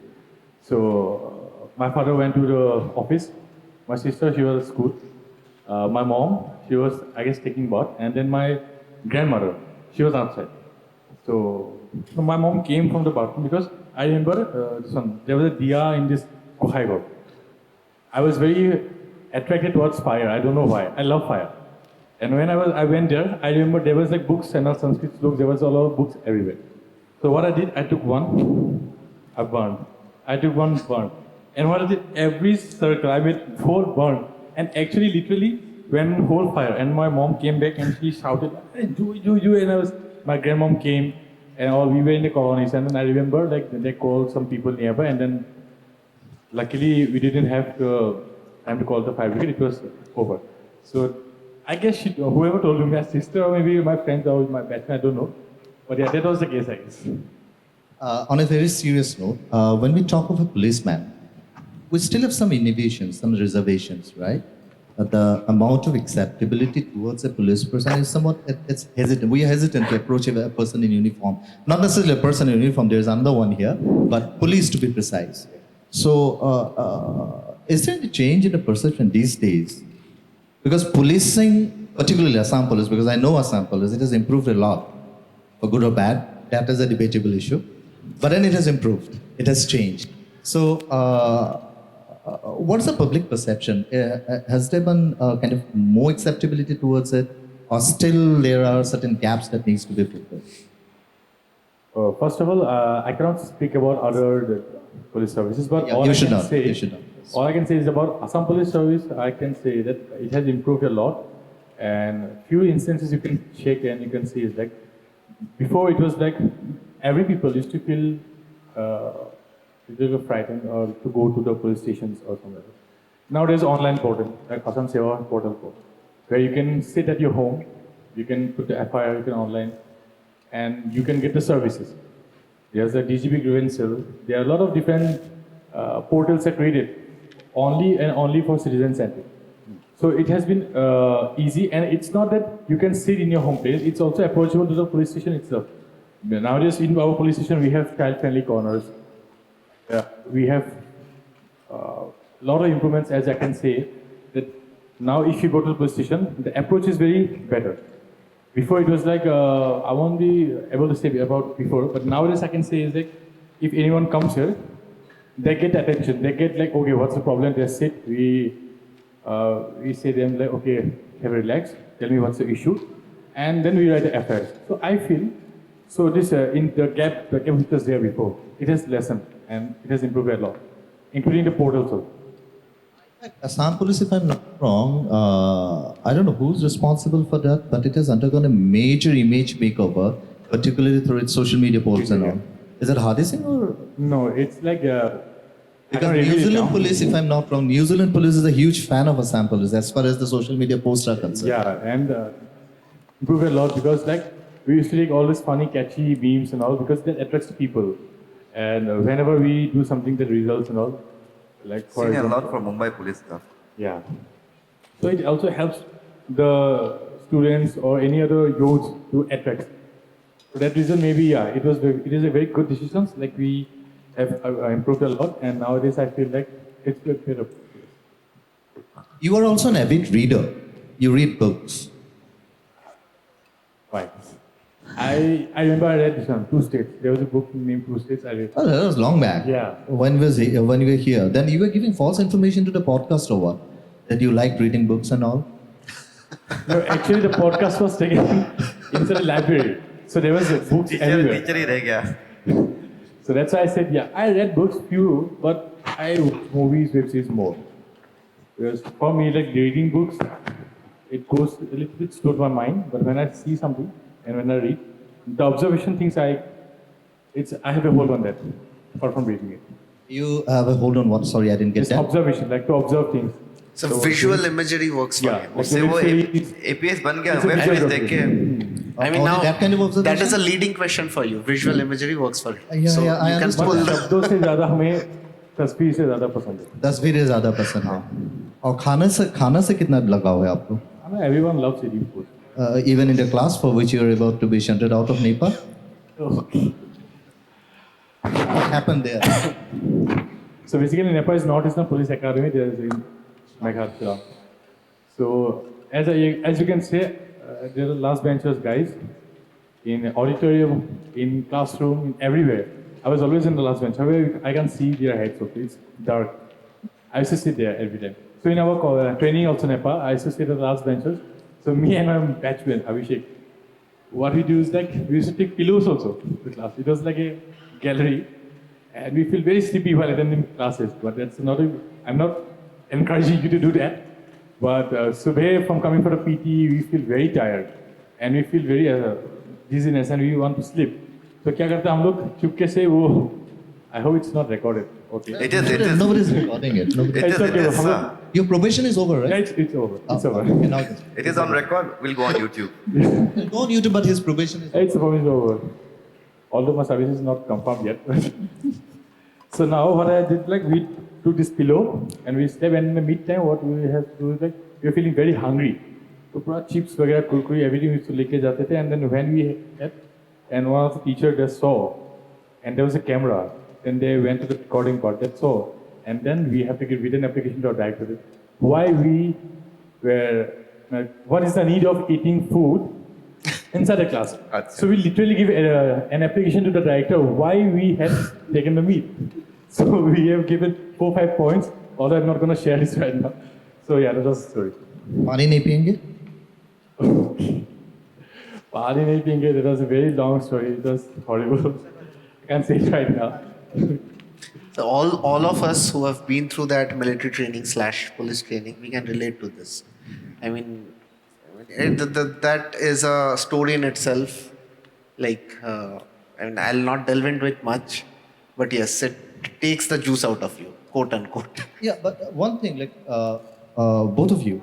So my father went to the office. My sister, she was at school. My mom, she was, I guess, taking bath. And then my grandmother, she was outside. So my mom came from the bathroom because I remember this one, there was a diya in this 𝒂𝒂𝒓𝒕𝒂𝒂𝒑. I was very attracted towards fire. I don't know why. I love fire. And when I went there, I remember there was like books and all Sanskrit books. There was a lot of books everywhere. So what I did, I took one, I burned. I took one, burned. And what I did, every circle, I made 4 burned. And actually, literally, went whole fire. And my mom came back and she shouted, "Hey, you. And my grandmom came and all, we were in the colonies. And then I remember like they called some people nearby. And then luckily, we didn't have time to call the fire brigade. It was over. So I guess whoever told me, my sister or maybe my friends or my best friend, I don't know. But yeah, that was the case, I guess. On a very serious note, when we talk of a policeman, we still have some innovations, some reservations, right? The amount of acceptability towards a police person is somewhat it's hesitant. We are hesitant to approach a person in uniform. Not necessarily a person in uniform, there's another one here, but police to be precise. So, is there any change in the perception these days? Because policing, particularly Assam Police, because I know Assam Police, it has improved a lot, for good or bad. That is a debatable issue. But then it has improved, it has changed. So, what's the public perception? Has there been kind of more acceptability towards it, or still there are certain gaps that needs to be filled? First of all, I cannot speak about other police services, but Yeah, all you I should can not. say, You should not. all I can say is about Assam Police Service. I can say that it has improved a lot, and few instances you can check and you can see is like before it was like every people used to feel frightened or to go to the police stations or somewhere. Now there's online portal like Assam Seva portal, where you can sit at your home, you can put the FIR, you can online, and you can get the services. There's a DGP grievance cell. There are a lot of different portals are created only for citizen-centric. So it has been easy, and it's not that you can sit in your home place. It's also approachable to the police station itself. Nowadays, in our police station, we have child-friendly corners. We have a lot of improvements, as I can say, that now if you go to the police station, the approach is very better. Before it was like, I won't be able to say about before, but nowadays I can say is like, if anyone comes here, they get attention. They get like, okay, what's the problem? They sit. We say them like, okay, have a relax. Tell me what's the issue, and then we write the affairs. So I feel, so this in the gap which was there before, it has lessened and it has improved a lot, including the portals also. Assam Police, if I'm not wrong, I don't know who's responsible for that, but it has undergone a major image makeover, particularly through its social media posts and all. Is it Hadi Singh or? No, it's like Because New Zealand Police, if I'm not wrong, New Zealand Police is a huge fan of Assam Police as far as the social media posts are concerned. Yeah, and improved a lot because like we used to take all these funny, catchy memes and all because that attracts people. And whenever we do something that results and all, like for Seen a example, lot for Mumbai police stuff. yeah. So it also helps the students or any other youths to attract. For that reason, maybe it is a very good decision. Like we have improved a lot, and nowadays I feel like it's better. You are also an avid reader. You read books. Right. I remember I read this one, Two States. There was a book named Two States I read. Oh, that was long back. Yeah. When you were here, then you were giving false information to the podcast or what? That you liked reading books and all? No, actually the podcast was taken inside a library. So there was books everywhere. Teacher hi reh gaya. So that's why I said, yeah, I read books few, but I movies, web series more. Because for me, like reading books, it goes a little bit slow to my mind. But when I see something and when I read, the observation things I have a hold on that, apart from reading it. You have a hold on what? Sorry, I didn't get It's that. observation, like to observe things. So visual imagery works for Yeah. you. Like उससे वो it's- APS बन गया it's a web visual series देख के I mean Only now that kind of observation? that is a leading question for you. Visual imagery works for you. Yeah, so yeah, I you can understand. pull the शब्दों से ज़्यादा हमें तस्वीर से ज़्यादा पसंद है. तस्वीरें ज्यादा पसंद है. और खाना से कितना लगाव है आपको? I mean, everyone loves eating food. Even in the class for which you are about to be shunted out of Nepal? Okay. What happened there? So basically, Nepal is Northeastern Police Academy. There is in Meghalaya. So as you can say, there are last benchers guys in auditorium, in classroom, in everywhere. I was always in the last bench. However, I can see their heads. Okay, it's dark. I used to sit there every time. So in our training also Nepal, I used to sit at the last benches. So me and my batchmate Abhishek, what we do is like we used to take pillows also to class. It was like a gallery, and we feel very sleepy while attending classes. But that's not. I'm not encouraging you to do that. But Subhay, from coming for a PT, we feel very tired, and we feel very dizziness, and we want to sleep. So क्या करते हैं हम लोग चुपके से वो I hope it's not recorded. Okay. It is. Nobody's recording it. Nobody. It is. okay, It is. हम लोग- Your probation is over, right? Yeah, it's over. It's over. Okay, now It is on record. We'll go on YouTube. go on YouTube, but his probation is over. It's over. Although my service is not confirmed yet. So now what I did, like we took this pillow and we slept, and in the meantime what we have to do is like we were feeling very hungry. So पूरा chips वगैरह कुरकुरी everything we used to लेके जाते थे, and then when we had, and one of the teachers just saw, and there was a camera, then they went to the recording part, that's all. And then we have to give written application to our director. Why we were, what is the need of eating food inside the class? So we literally give an application to the director why we had taken the meat. So we have given 4-5 points, although I'm not going to share this right now. So yeah, that was the story. पानी नहीं पियेंगे? Paani nahi piyenge, that was a very long story. It was horrible. I can't say it right now. So all of us who have been through that military training / police training, we can relate to this. I mean, that is a story in itself. Like, I mean, I'll not delve into it much, but yes, it takes the juice out of you, quote unquote. Yeah, but one thing, like both of you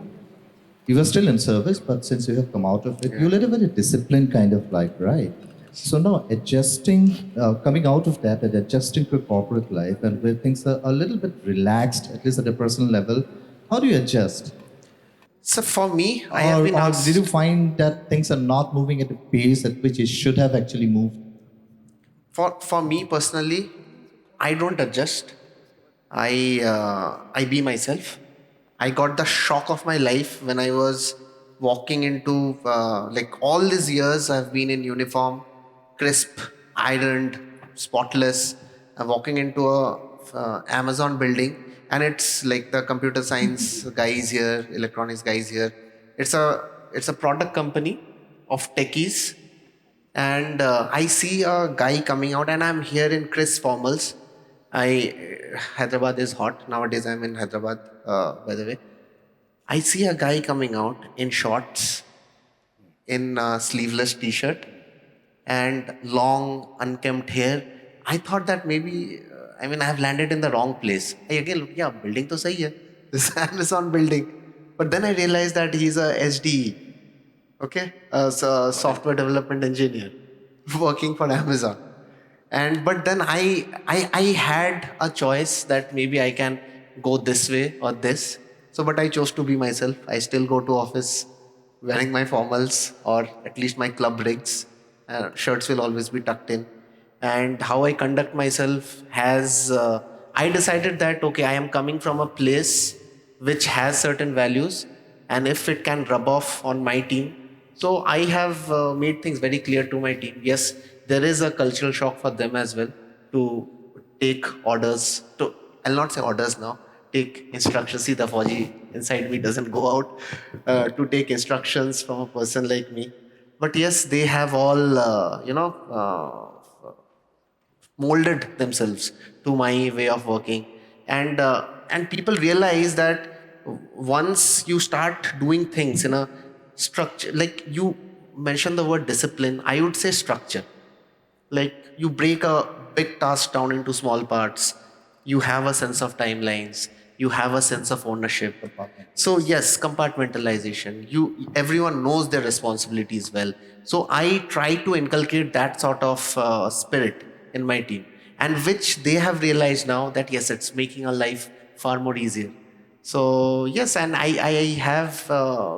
were still in service, but since you have come out of it, you led a very disciplined kind of life, right? So now adjusting, coming out of that and adjusting to corporate life and where things are a little bit relaxed, at least at a personal level, how do you adjust? So for me, I have been Or asked. did you find that things are not moving at the pace at which it should have actually moved? For me personally, I don't adjust. I be myself. I got the shock of my life when I was walking into like all these years I've been in uniform, crisp, ironed, spotless. I'm walking into a Amazon building, and it's like the computer science guys here, electronics guys here. It's a product company of techies, and I see a guy coming out, and I'm here in crisp formals. Hyderabad is hot nowadays. I'm in Hyderabad, by the way. I see a guy coming out in shorts, in a sleeveless t-shirt, and long unkempt hair. I thought that maybe, I have landed in the wrong place. I again look, yeah, building to sahi hai. This is Amazon building. But then I realized that he's a SDE, okay, as a software development engineer working for Amazon. And but then I had a choice that maybe I can go this way or this. So but I chose to be myself. I still go to office wearing my formals, or at least my club rigs. Shirts will always be tucked in. And how I conduct myself has I decided that okay, I am coming from a place which has certain values, and if it can rub off on my team. So I have made things very clear to my team. Yes, there is a cultural shock for them as well to take orders. I'll not say orders now. Take instructions. See, the Fauji inside me doesn't go out to take instructions from a person like me. But yes, they have all molded themselves to my way of working, and people realize that once you start doing things in a structure, like you mentioned the word discipline, I would say structure. Like you break a big task down into small parts, you have a sense of timelines, you have a sense of ownership. So yes, compartmentalization, everyone knows their responsibilities well. So I try to inculcate that sort of spirit in my team, and which they have realized now that yes, it's making our life far more easier. So yes, and I have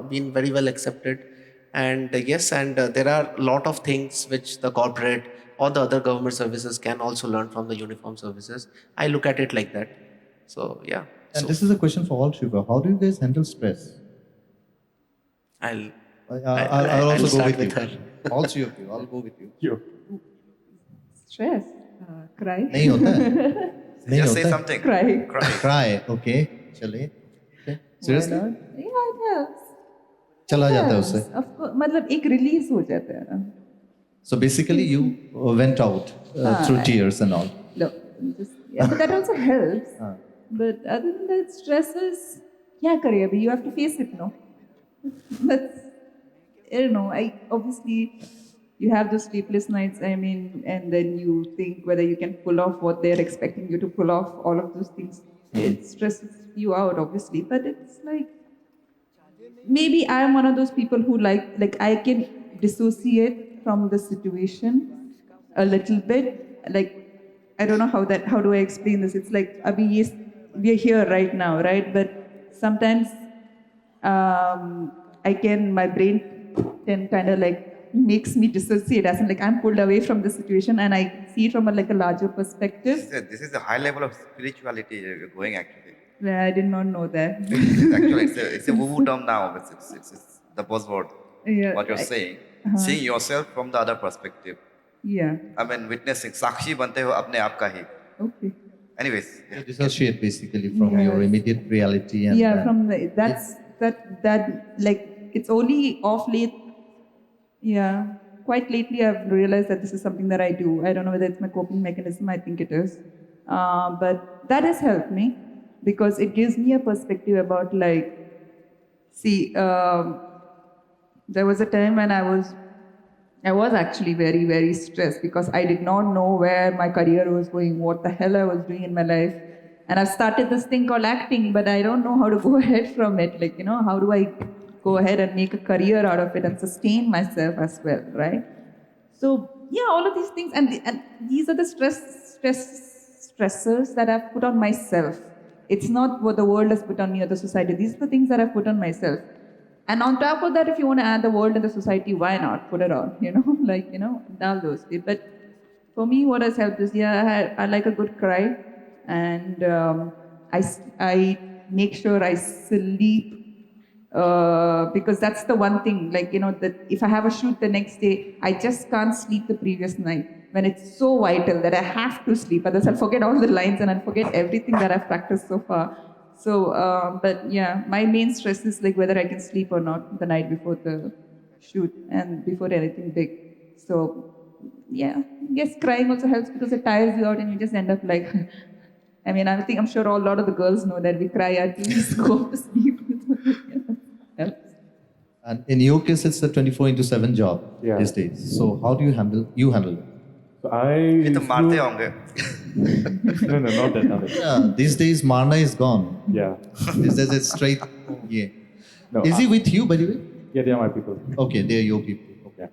been very well accepted, and yes, and there are a lot of things which the corporate or the other government services can also learn from the uniform services. I look at it like that. So yeah. And So this is a question for all Shiva. How do you guys handle stress? I'll I'll also go start with you. her. All three of you. I'll go with you. Stress, cry. नहीं होता है नहीं Just say होता है something. Cry. cry okay चलिए okay. Seriously Why not? Yeah, it helps. चला जाता है उससे Of course, मतलब एक release हो जाता है ना. so basically you went out through tears and all No, but that also helps. But other than that, stress is, क्या करे अभी? You have to face it, no? That's, I don't know. Obviously, you have those sleepless nights. I mean, and then you think whether you can pull off what they're expecting you to pull off. All of those things, it stresses you out, obviously. But it's like maybe I'm one of those people who like I can dissociate from the situation a little bit. Like I don't know how do I explain this? It's like Abhi, yes, we're here right now, right? But sometimes my brain can kind of like makes me dissociate, as in like I'm pulled away from the situation and I see it from a larger perspective. This is a high level of spirituality you're going actually. I did not know that. Actually, it's a woo-woo term now. It's the buzzword. Yeah, What you're saying, seeing yourself from the other perspective. Yeah. I mean, witnessing. साक्षी बनते हो अपने आप का ही. Okay. Anyways, yeah. you dissociate basically from your immediate reality and Yeah, then from that like it's only off late. Yeah, quite lately I've realized that this is something that I do. I don't know whether it's my coping mechanism. I think it is, but that has helped me because it gives me a perspective about like, see, there was a time when I was actually very, very stressed because I did not know where my career was going, what the hell I was doing in my life. And I've started this thing called acting, but I don't know how to go ahead from it. Like, how do I go ahead and make a career out of it and sustain myself as well, right? So, yeah, all of these things, and these are the stressors that I've put on myself. It's not what the world has put on me or the society. These are the things that I've put on myself. And on top of that, if you want to add the world and the society, why not? Put it on, all those things. But for me, what has helped is, I like a good cry. And I make sure I sleep because that's the one thing, that if I have a shoot the next day, I just can't sleep the previous night when it's so vital that I have to sleep. Otherwise, I'll forget all the lines and I'll forget everything that I've practiced so far. So, but yeah, my main stress is like whether I can sleep or not the night before the shoot and before anything big. So, yeah, I guess crying also helps because it tires you out and you just end up like, I'm sure a lot of the girls know that we cry at least go to sleep. Helps. And in your case, it's a 24/7 job these days. So how do you handle it? So I ये तो used मारते to, होंगे. no, not that. Yeah, these days Marna is gone. Yeah. These days it's straight. Yeah. No, Is he with you, by the way? Yeah, they are my people. Okay, they are your people. Yeah.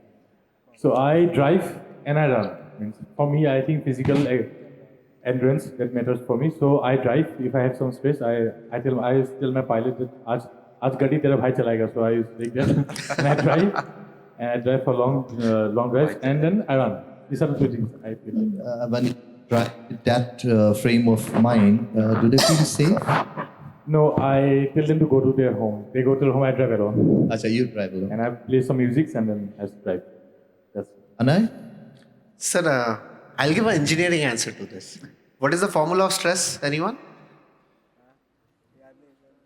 So I drive and I run. Means for me, I think physical endurance that matters for me. So I drive. If I have some space, I tell my pilot that आज गाड़ी तेरा भाई चलाएगा. So I take that and I drive for long drives and then I run. These are the two things I feel like. When you drive with that frame of mind, do they feel safe? No, I tell them to go to their home. They go to their home. I drive alone. Acha, you drive alone. And I play some music and then I drive. That's Anay? Sir, I'll give an engineering answer to this. What is the formula of stress? Anyone?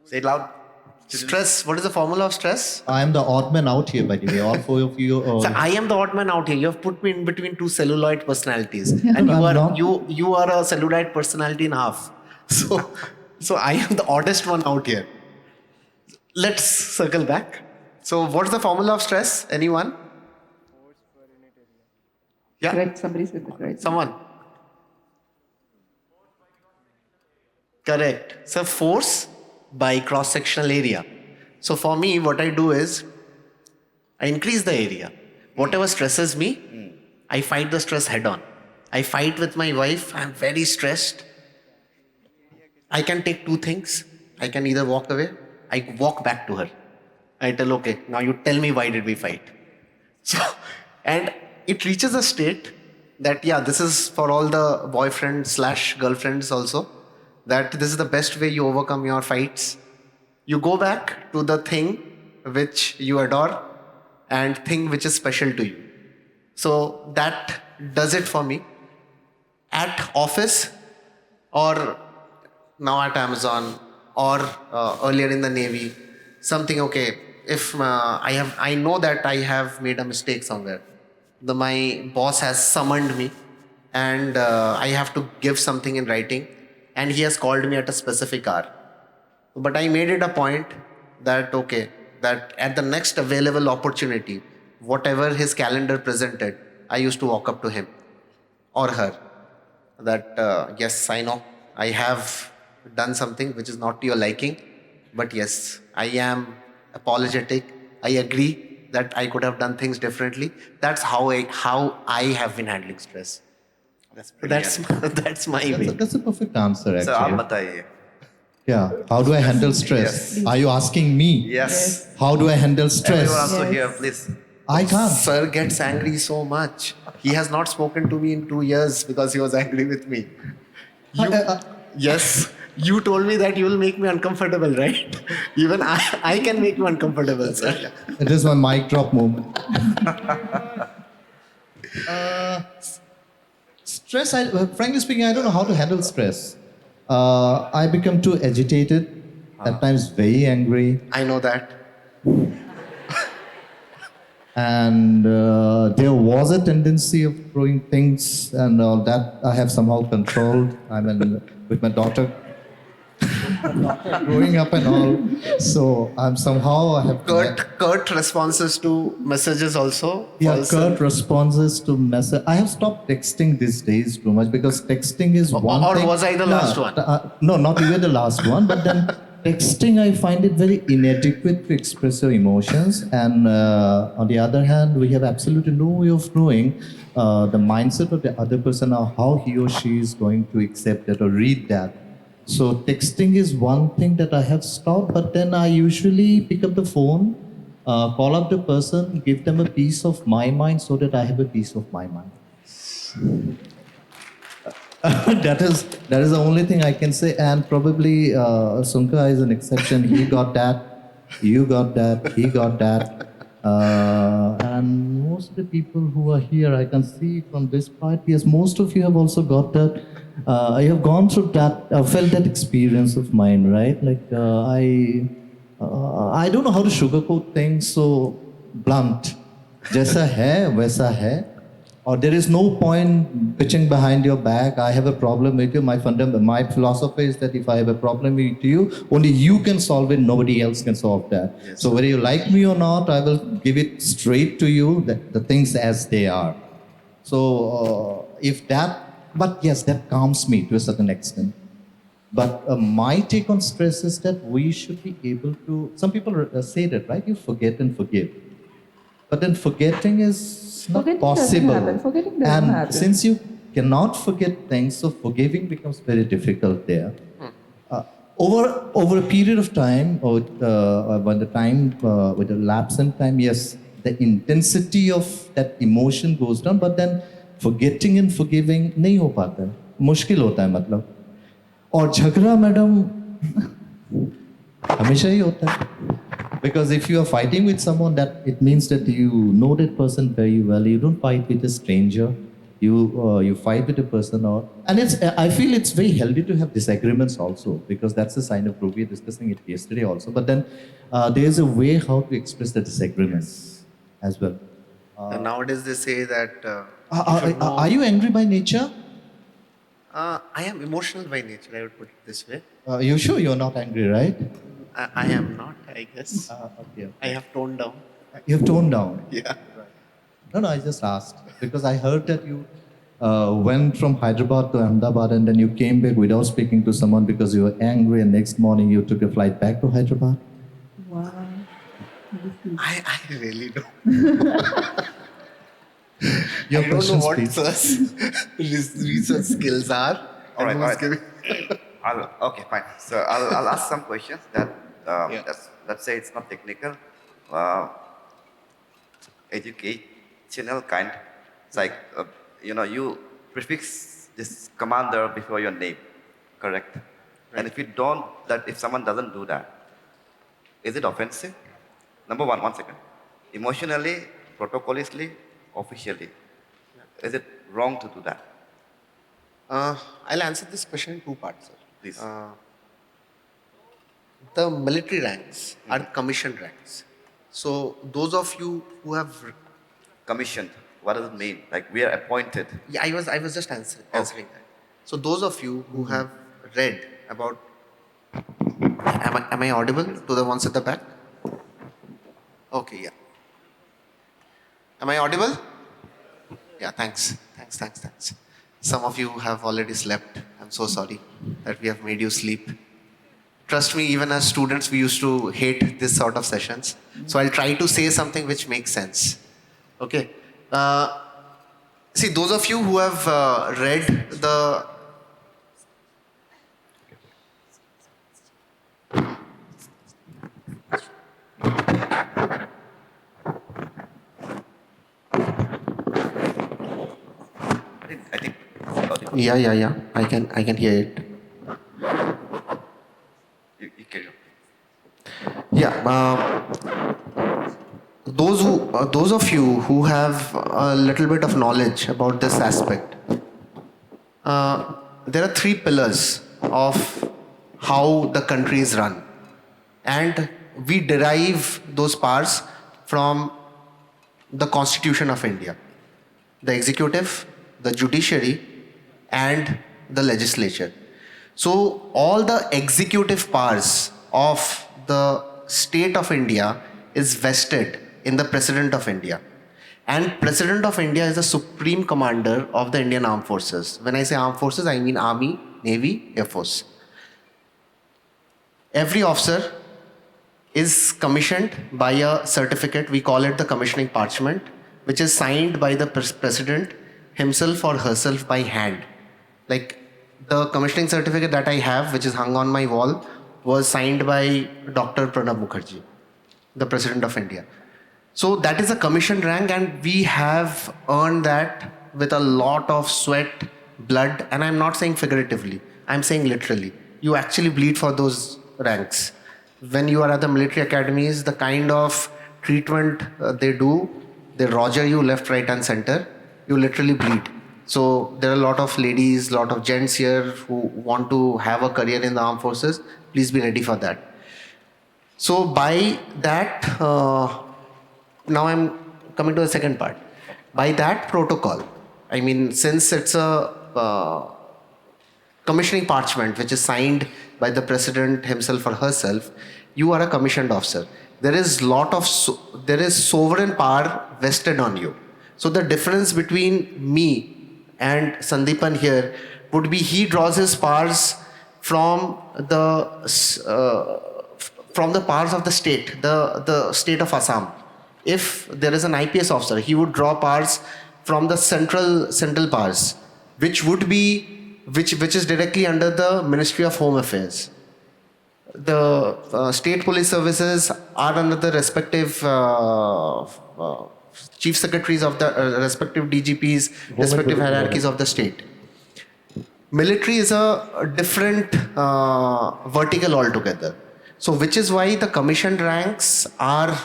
Say it loud. Stress. What is the formula of stress? I am the odd man out here, by the way. All four of you. So I am the odd man out here. You have put me in between two celluloid personalities, and No, I'm not. you are a celluloid personality in half. So I am the oddest one out here. Let's circle back. So what's the formula of stress? Anyone? Yeah. Correct, somebody said that right. Someone. Correct. So force by cross-sectional area. So for me, what I do is, I increase the area. Whatever stresses me, I fight the stress head-on. I fight with my wife. I'm very stressed. I can take two things. I can either walk away. I walk back to her. I tell, okay, now you tell me why did we fight. So, and it reaches a state that, this is for all the boyfriends/girlfriends also, that this is the best way you overcome your fights. You go back to the thing which you adore and thing which is special to you. So that does it for me. At office or now at Amazon or earlier in the Navy, something, okay, if I know that I have made a mistake somewhere. My boss has summoned me and I have to give something in writing. And he has called me at a specific hour. But I made it a point that, okay, that at the next available opportunity, whatever his calendar presented, I used to walk up to him or her. That, yes, I know, I have done something which is not to your liking. But yes, I am apologetic. I agree that I could have done things differently. That's how I have been handling stress. That's my way. That's a perfect answer, So आप actually. बताइए. Yeah. How do I handle stress? Yes. Are you asking me? Yes. How do I handle Everyone stress? also here, please. I can't. Sir gets angry so much. He has not spoken to me in 2 years because he was angry with me. Yes. You told me that you will make me uncomfortable, right? Even I can make you uncomfortable, sir. It is my mic drop moment. Stress, frankly speaking, I don't know how to handle stress. I become too agitated, at times very angry, I know that. and there was a tendency of throwing things and all that I have somehow controlled. I mean, with my daughter growing up and all, so I'm somehow I have Curt responses to messages also. curt responses to message. I have stopped texting these days too much because texting is one Or thing. was I the last one? No, not even the last one. But then texting, I find it very inadequate to express your emotions. And on the other hand, we have absolutely no way of knowing the mindset of the other person or how he or she is going to accept that or read that. So texting is one thing that I have stopped, but then I usually pick up the phone call up the person, give them a piece of my mind so that I have a piece of my mind. that is the only thing I can say, and probably Sunka is an exception. He got that, you got that, he got that, and most of the people who are here, I can see from this part, yes, most of you have also got that. I have gone through that, felt that experience of mine, right? Like I don't know how to sugarcoat things so blunt. Jaisa hai, waisa hai. Or there is no point pitching behind your back. I have a problem with you. My philosophy is that if I have a problem with you, only you can solve it. Nobody else can solve that. Yes, so whether you like me or not, I will give it straight to you. The things as they are. So but yes, that calms me to a certain extent. But my take on stress is that we should be able to. Some people say that, right? You forget and forgive. But then forgetting is not possible. Forgetting doesn't happen. Since you cannot forget things, so forgiving becomes very difficult there. Over a period of time, or when the time, with the lapse in time, yes, the intensity of that emotion goes down. But then forgetting and forgiving नहीं हो पाता है, मुश्किल होता है मतलब. और झगड़ा मैडम हमेशा ही होता है. Because if you are fighting with someone, that it means that you know that person very well. You don't fight with a stranger. You fight with a person, and I feel it's very healthy to have disagreements also, because that's a sign of growth. We were discussing it yesterday also. But then there is a way how to express the disagreements as well. Nowadays they say that. Are you angry by nature? I am emotional by nature. I would put it this way. You sure you're not angry, right? I am not, I guess. Okay. I have toned down. You have toned down. Yeah. No, I just asked because I heard that you went from Hyderabad to Ahmedabad and then you came back without speaking to someone because you were angry, and next morning you took a flight back to Hyderabad. Wow. I really don't. Your I don't know questions, what please. research skills are. All right. Okay, fine. So I'll ask some questions that let's say it's not technical, educational kind. It's like you prefix this commander before your name, correct? Right. And if someone doesn't do that, is it offensive? Number one second. Emotionally, protocolishly, officially, is it wrong to do that? I'll answer this question in two parts, sir. Please. The military ranks are commissioned ranks. So those of you who have Commissioned, what does it mean? Like we are appointed. Yeah, I was just answering that. So those of you who have read about, am I audible to the ones at the back? Okay, yeah. Am I audible? Yeah, thanks. Some of you have already slept. I'm so sorry that we have made you sleep. Trust me, even as students, we used to hate this sort of sessions. So I'll try to say something which makes sense. Okay. See, those of you who have read the I think. Yeah. I can hear it. You carry on. Yeah. Those of you who have a little bit of knowledge about this aspect, there are three pillars of how the country is run, and we derive those powers from the Constitution of India: the executive, the judiciary, and the legislature. So all the executive powers of the state of India is vested in the President of India. And President of India is the supreme commander of the Indian Armed Forces. When I say Armed Forces, I mean Army, Navy, Air Force. Every officer is commissioned by a certificate. We call it the commissioning parchment, which is signed by the President himself or herself by hand. Like the commissioning certificate that I have, which is hung on my wall, was signed by Dr. Pranab Mukherjee. the President of India. So that is a commissioned rank, and we have earned that with a lot of sweat, blood, and I'm not saying figuratively, I'm saying literally. You actually bleed for those ranks. When you are at the military academies, the kind of treatment they do, they roger you left, right, and center, you literally bleed. So there are a lot of ladies, lot of gents here who want to have a career in the armed forces. Please be ready for that. So by that, now I'm coming to the second part. By that protocol, I mean, since it's a commissioning parchment which is signed by the president himself or herself, you are a commissioned officer. There is sovereign power vested on you. So the difference between me and Sandipan here would be he draws his powers from the powers of the state, the state of Assam. If there is an IPS officer, he would draw powers from the central powers, which is directly under the Ministry of Home Affairs. The state police services are under the respective chief secretaries of the respective DGPs, respective hierarchies of the state. Military is a different vertical altogether. So which is why the commissioned ranks are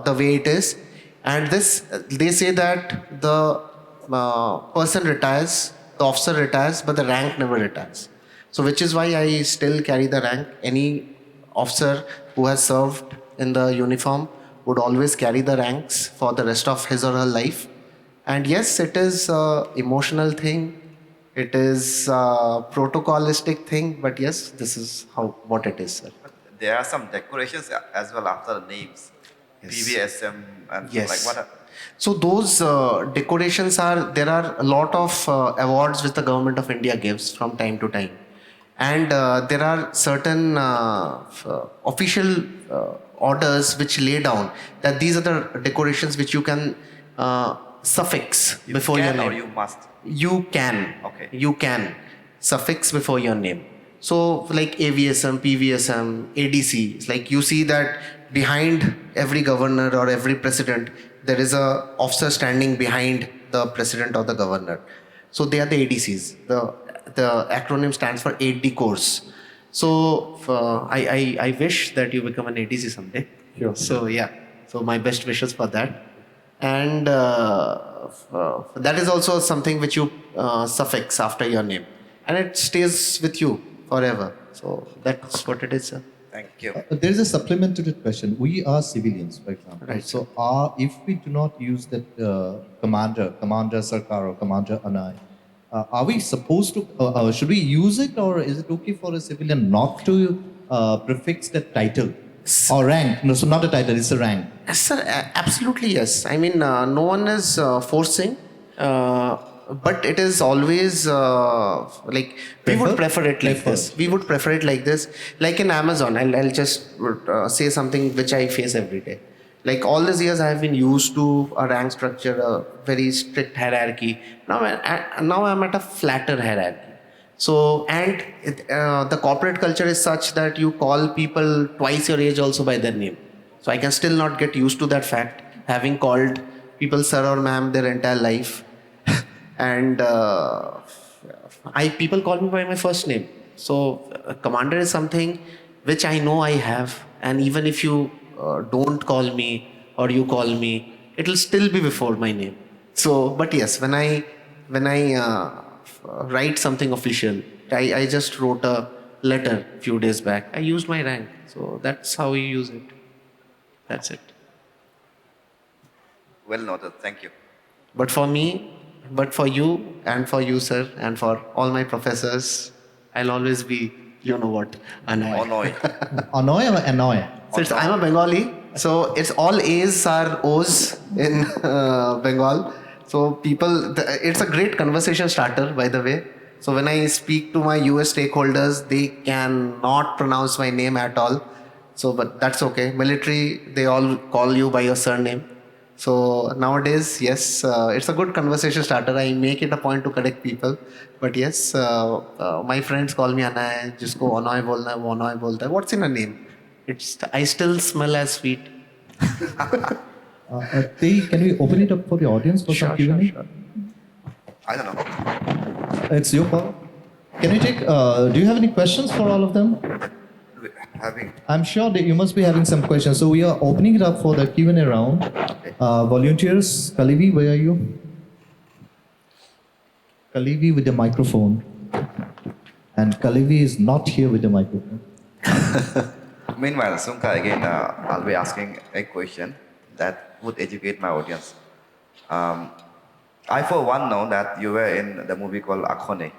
the way it is. And this, they say that the person retires, the officer retires, but the rank never retires. So which is why I still carry the rank. Any officer who has served in the uniform would always carry the ranks for the rest of his or her life. And yes, it is an emotional thing. It is a protocolistic thing, but yes, this is what it is, sir. There are some decorations as well after the names. Yes. PVSM and Yes. like what? So those decorations there are a lot of awards which the government of India gives from time to time. And there are certain official orders which lay down that these are the decorations which you can suffix before your name. Or you must? You can. Okay. You can suffix before your name. So like AVSM, PVSM, ADC, it's like you see that behind every governor or every president, there is a officer standing behind the president or the governor. So they are the ADCs. The acronym stands for 8D course. So I wish that you become an ADC someday. Sure. So yeah, so my best wishes for that. And that is also something which you suffix after your name. And it stays with you forever. So that's what it is, sir. Thank you. There is a supplement to that question. We are civilians, for example. Right. So if we do not use that Commander Sarkar or Commander Anoy, are we supposed to, should we use it, or is it okay for a civilian not to prefix that title or rank? No, so not a title, it's a rank. Yes, sir, absolutely yes. I mean, no one is forcing, but it is always like we would prefer it like this. We would prefer it like this. Like in Amazon, I'll just say something which I face every day. Like all these years, I have been used to a rank structure, a very strict hierarchy. Now I'm at a flatter hierarchy. So, and the corporate culture is such that you call people twice your age also by their name. So I can still not get used to that fact, having called people sir or ma'am their entire life. And people call me by my first name. So commander is something which I know I have. And even if you don't call me or you call me, it will still be before my name. So, but yes, when I write something official, I just wrote a letter a few days back. I used my rank. So that's how you use it. That's it. Well noted. Thank you. But for me, but for you, and for you, sir, and for all my professors, I'll always be, you know what, Anoy. Anoy. Anoy or Anoy? So I'm a Bengali, so it's all A's are O's in Bengal. So people, it's a great conversation starter, by the way. So when I speak to my US stakeholders, they cannot pronounce my name at all. So, but that's okay. Military, they all call you by your surname. So nowadays, yes, it's a good conversation starter. I make it a point to correct people. But yes, my friends call me Anay, jisko Anoy bolna hai, wo Anoy bolta hai. What's in a name? I still smell as sweet. Can we open it up for the audience for some Q&A? Sure. I don't know. It's your call. Can you take? Do you have any questions for all of them? Having I'm sure that you must be having some questions. So we are opening it up for the Q&A round. Volunteers, Kalivi, where are you? Kalivi with the microphone. And Kalivi is not here with the microphone. Meanwhile, Sunka, again, I'll be asking a question that would educate my audience. I, for one, know that you were in the movie called Akhone,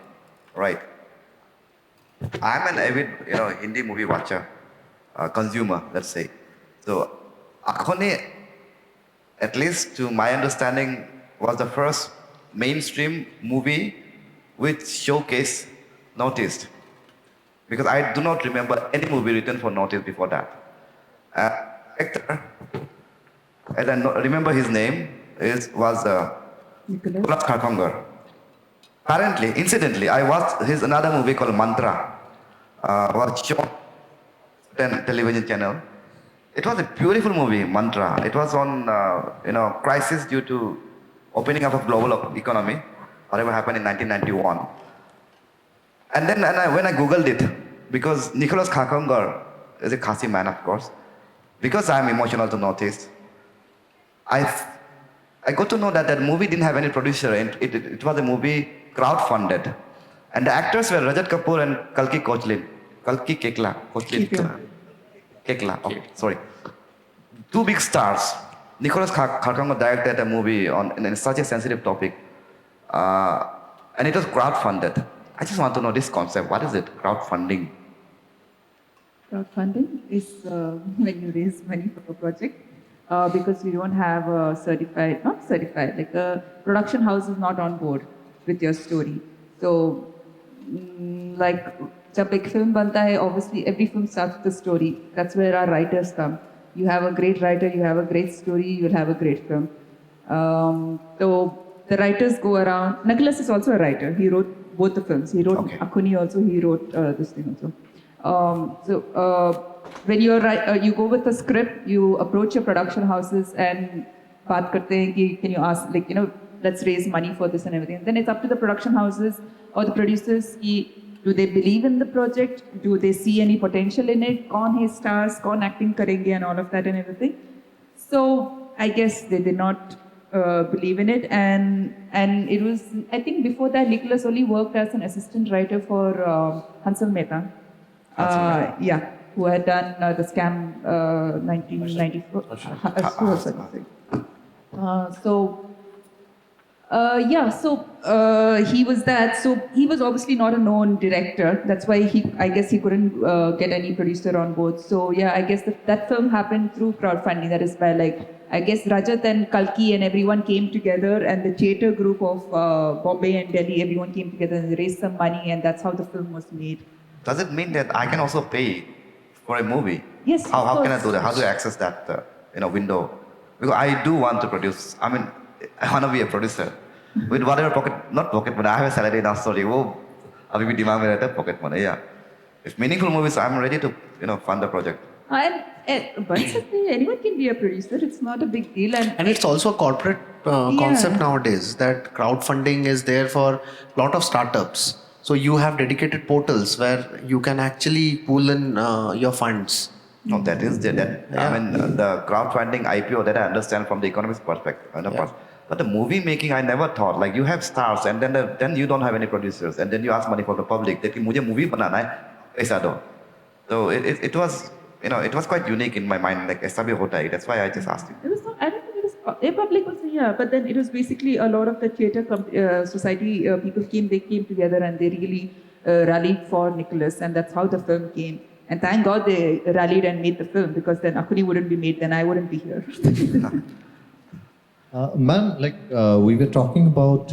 right? I'm an avid, Hindi movie watcher, consumer, let's say. So, Akhone, at least to my understanding, was the first mainstream movie which showcased Northeast. Because I do not remember any movie written for Northeast before that. Actor, and I remember his name, was Nicholas. Kharkhonger. Apparently, incidentally, I watched his another movie called Mantra, was shown on television channel. It was a beautiful movie, Mantra. It was on, crisis due to opening up of global economy, whatever happened in 1991. And then when I Googled it, because Nicholas Kharkhonger is a Khasi man, of course, because I'm emotional to Northeast, I got to know that that movie didn't have any producer. It was a movie crowdfunded. And the actors were Rajat Kapoor and Kekla, okay, sorry. Two big stars. Nicholas Kharkhonger directed a movie on such a sensitive topic. And it was crowdfunded. I just want to know this concept. What is it, crowdfunding? Crowdfunding is when you raise money for a project because you don't have a like a production house is not on board with your story. So, like, जब एक film बनता है, obviously every film starts with a story. That's where our writers come. You have a great writer, you have a great story, you'll have a great film. So the writers go around. Nicholas is also a writer. He wrote both the films. He wrote Akhone also. He wrote this thing also. When you go with a script, you approach your production houses and बात करते हैं कि can you ask, like, let's raise money for this and everything. And then it's up to the production houses or the producers कि do they believe in the project? Do they see any potential in it? कौन है stars? कौन acting करेंगे and all of that and everything. So I guess they did not believe in it, and it was, I think before that Nicholas only worked as an assistant writer for Hansal Mehta. Yeah, who had done the scam 1994. He was that. So he was obviously not a known director. That's why I guess he couldn't get any producer on board. So yeah, I guess that film happened through crowdfunding. That is by, like, I guess Rajat and Kalki and everyone came together, and the theatre group of Bombay and Delhi, everyone came together and raised some money, and that's how the film was made. Does it mean that I can also pay for a movie? Yes. How can I do that? How do I access that window? Because I do want to produce. I mean, I want to be a producer. With whatever not pocket money, I have a salary now, sorry. Abhi bhi dimag mein rehta hai pocket money, yeah. If meaningful movies, I'm ready to, fund the project. Anyone can be a producer. It's not a big deal. And it's also a corporate concept nowadays that crowdfunding is there for a lot of startups. So you have dedicated portals where you can actually pool in your funds. No, that is that. Yeah. I mean, the crowdfunding IPO that I understand from the economist perspective. But the movie making, I never thought. Like, you have stars, and then you don't have any producers, and then you ask money from the public. That मुझे movie बनाना है, ऐसा दो. So it was, it was quite unique in my mind. Like, ऐसा भी होता है. That's why I just asked you. It was not. I don't think it was a public also, yeah. But then it was basically a lot of the theatre society people came. They came together and they really rallied for Nicholas, and that's how the film came. And thank God they rallied and made the film, because then Akhone wouldn't be made. Then I wouldn't be here. Ma'am, we were talking about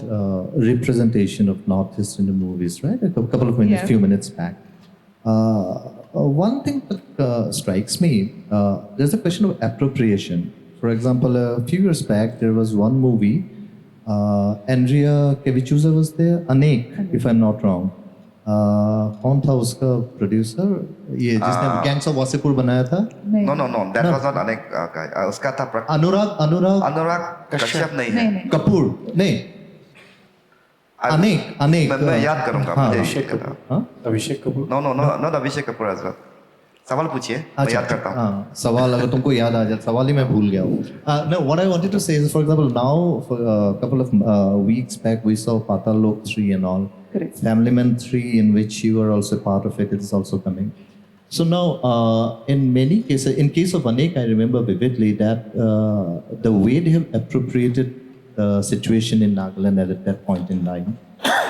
representation of Northeast in the movies, right? A couple of minutes, few minutes back. One thing that strikes me, there's a question of appropriation. For example, a few years back, there was one movie, Andrea Kevichuza was there, Anek, if I'm not wrong. कौन था उसका producer ये जिसने gangs of Wasseypur बनाया था नहीं No. That was not Anek guy. उसका था अनुराग अनुराग अनुराग कश्यप नहीं है. नहीं कपूर नहीं अनेक मैं याद करूंगा. हाँ, मुझे अभिषेक कपूर. हाँ? Abhishek Kapoor. No, not Abhishek Kapoor as well. सवाल पूछिए. मैं अच्छा याद करता हूँ. हाँ सवाल अगर तुमको याद आ जाए सवाल ही मैं भूल गया हूँ no what I wanted to say is for example now for a couple of weeks back we saw Patal Lok 3 and all Correct. Family Man 3 in which you are also part of it is also coming so now in many cases in case of Anek I remember vividly that the way they have appropriated the situation in Nagaland at that point in time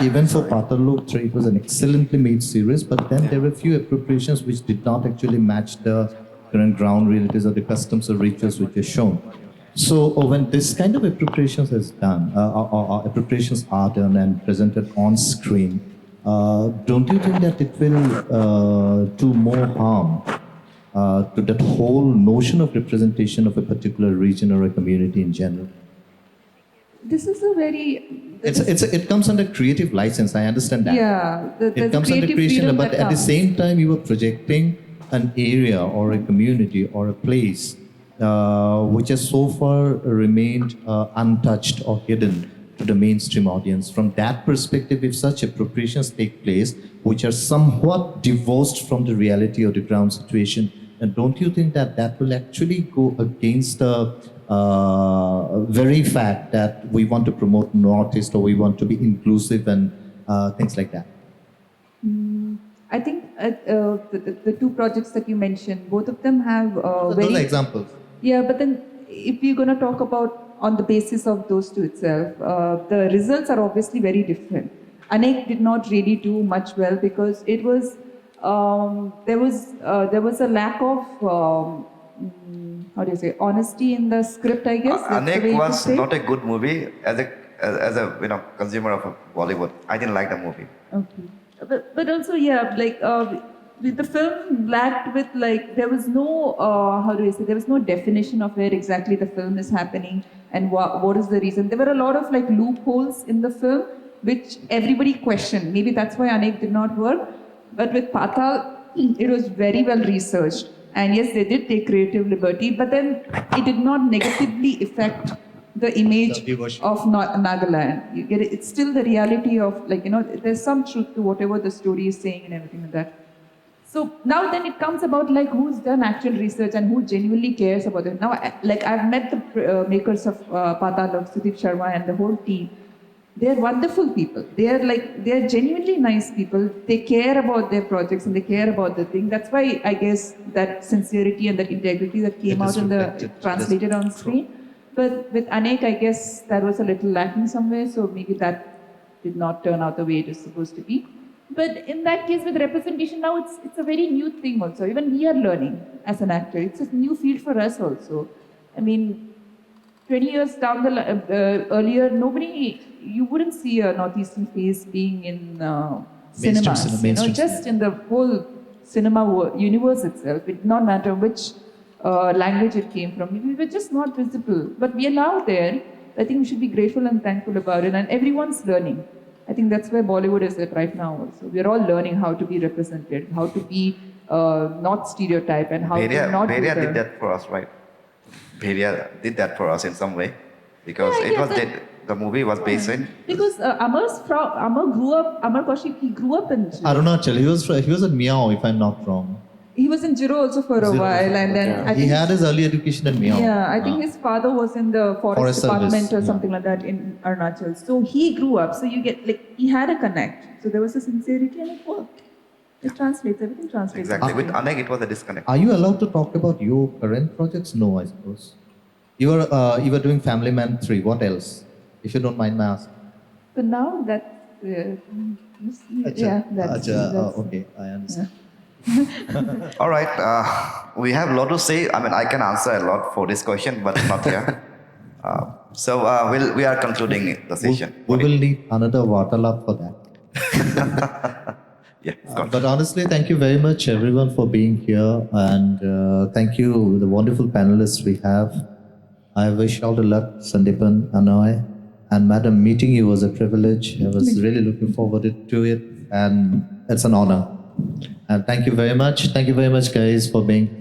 even for Patal Lok 3 it was an excellently made series but then there were few appropriations which did not actually match the current ground realities or the customs or rituals which are shown. So when this kind of appropriations is done, or appropriations are done and presented on screen, don't you think that it will do more harm to that whole notion of representation of a particular region or a community in general? This is a very It comes under creative license. I understand that. yeah. It comes under creation, but at the comes. same time, you are projecting an area or a community or a place which has so far remained untouched or hidden to the mainstream audience. From that perspective, if such appropriations take place, which are somewhat divorced from the reality of the ground situation, and don't you think that that will actually go against the very fact that we want to promote Northeast or we want to be inclusive and things like that? I think the two projects that you mentioned, both of them have Those very are examples. Yeah, but then if we're going to talk about on the basis of those two itself, the results are obviously very different. Anek did not really do much well because it was there was a lack of how do you say honesty in the script. I guess that's the way Anek you could was say. not a good movie as a consumer of Bollywood. I didn't like the movie. Okay. But also, yeah, like with the film lacked with like there was no how do I say there was no definition of where exactly the film is happening and what is the reason. There were a lot of like loopholes in the film which everybody questioned. Maybe that's why Anek did not work. But with Patal, it was very well researched. And yes, they did take creative liberty, but then it did not negatively affect the image The viewership. of Nagaland. You get it? It's still the reality of like, there's some truth to whatever the story is saying and everything like that. So now then it comes about like who's done actual research and who genuinely cares about it. Now, like I've met the makers of Patal Lok, Sudeep Sharma and the whole team. They're wonderful people. They're genuinely nice people. They care about their projects and they care about the thing. That's why I guess that sincerity and that integrity that came It out is in reflected. translated on screen. But with Anek, I guess that was a little lacking somewhere. So maybe that did not turn out the way it was supposed to be. But in that case, with representation now, it's a very new thing also. Even we are learning as an actor. It's a new field for us also. I mean, 20 years down the earlier, you wouldn't see a Northeastern face being in Mainstream cinemas. cinema, mainstream Just in the whole cinema universe itself. It did not matter which language it came from. We were just not visible. But we are now there. I think we should be grateful and thankful about it. And everyone's learning. I think that's where Bollywood is at right now also. We are all learning how to be represented, how to be not stereotype and how to not Bheria do did that for us, right? Bheria did that for us in some way because Yeah, it yeah, was that- the movie was based in. Because Amar Kaushik, he grew up in Jiro. Arunachal, he was at Meow, if I'm not wrong. He was in Jiro also for a Jiro, while, and then yeah. I He think had his early education at Meow. yeah, I think his father was in the forest Forest department service, or something like that in Arunachal. So he grew up. So you get like he had a connect. So there was a sincerity and it worked. It translates. Everything translates. Exactly. With Anek, it was a disconnect. Are you allowed to talk about your current projects? No, I suppose. You were doing Family Man 3. What else? If you don't mind my asking. So now that yeah, that's Okay, I understand. All right. We have a lot to say. I mean, I can answer a lot for this question, but not here. So we are concluding the session. We will need another Vartalap for that. Yeah, of course. But honestly, thank you very much, everyone, for being here. And thank you, the wonderful panelists we have. I wish all the luck, Sandipan, Anoy. And Madam, meeting you was a privilege. I was really looking forward to it. And it's an honor. And thank you very much. Thank you very much, guys, for being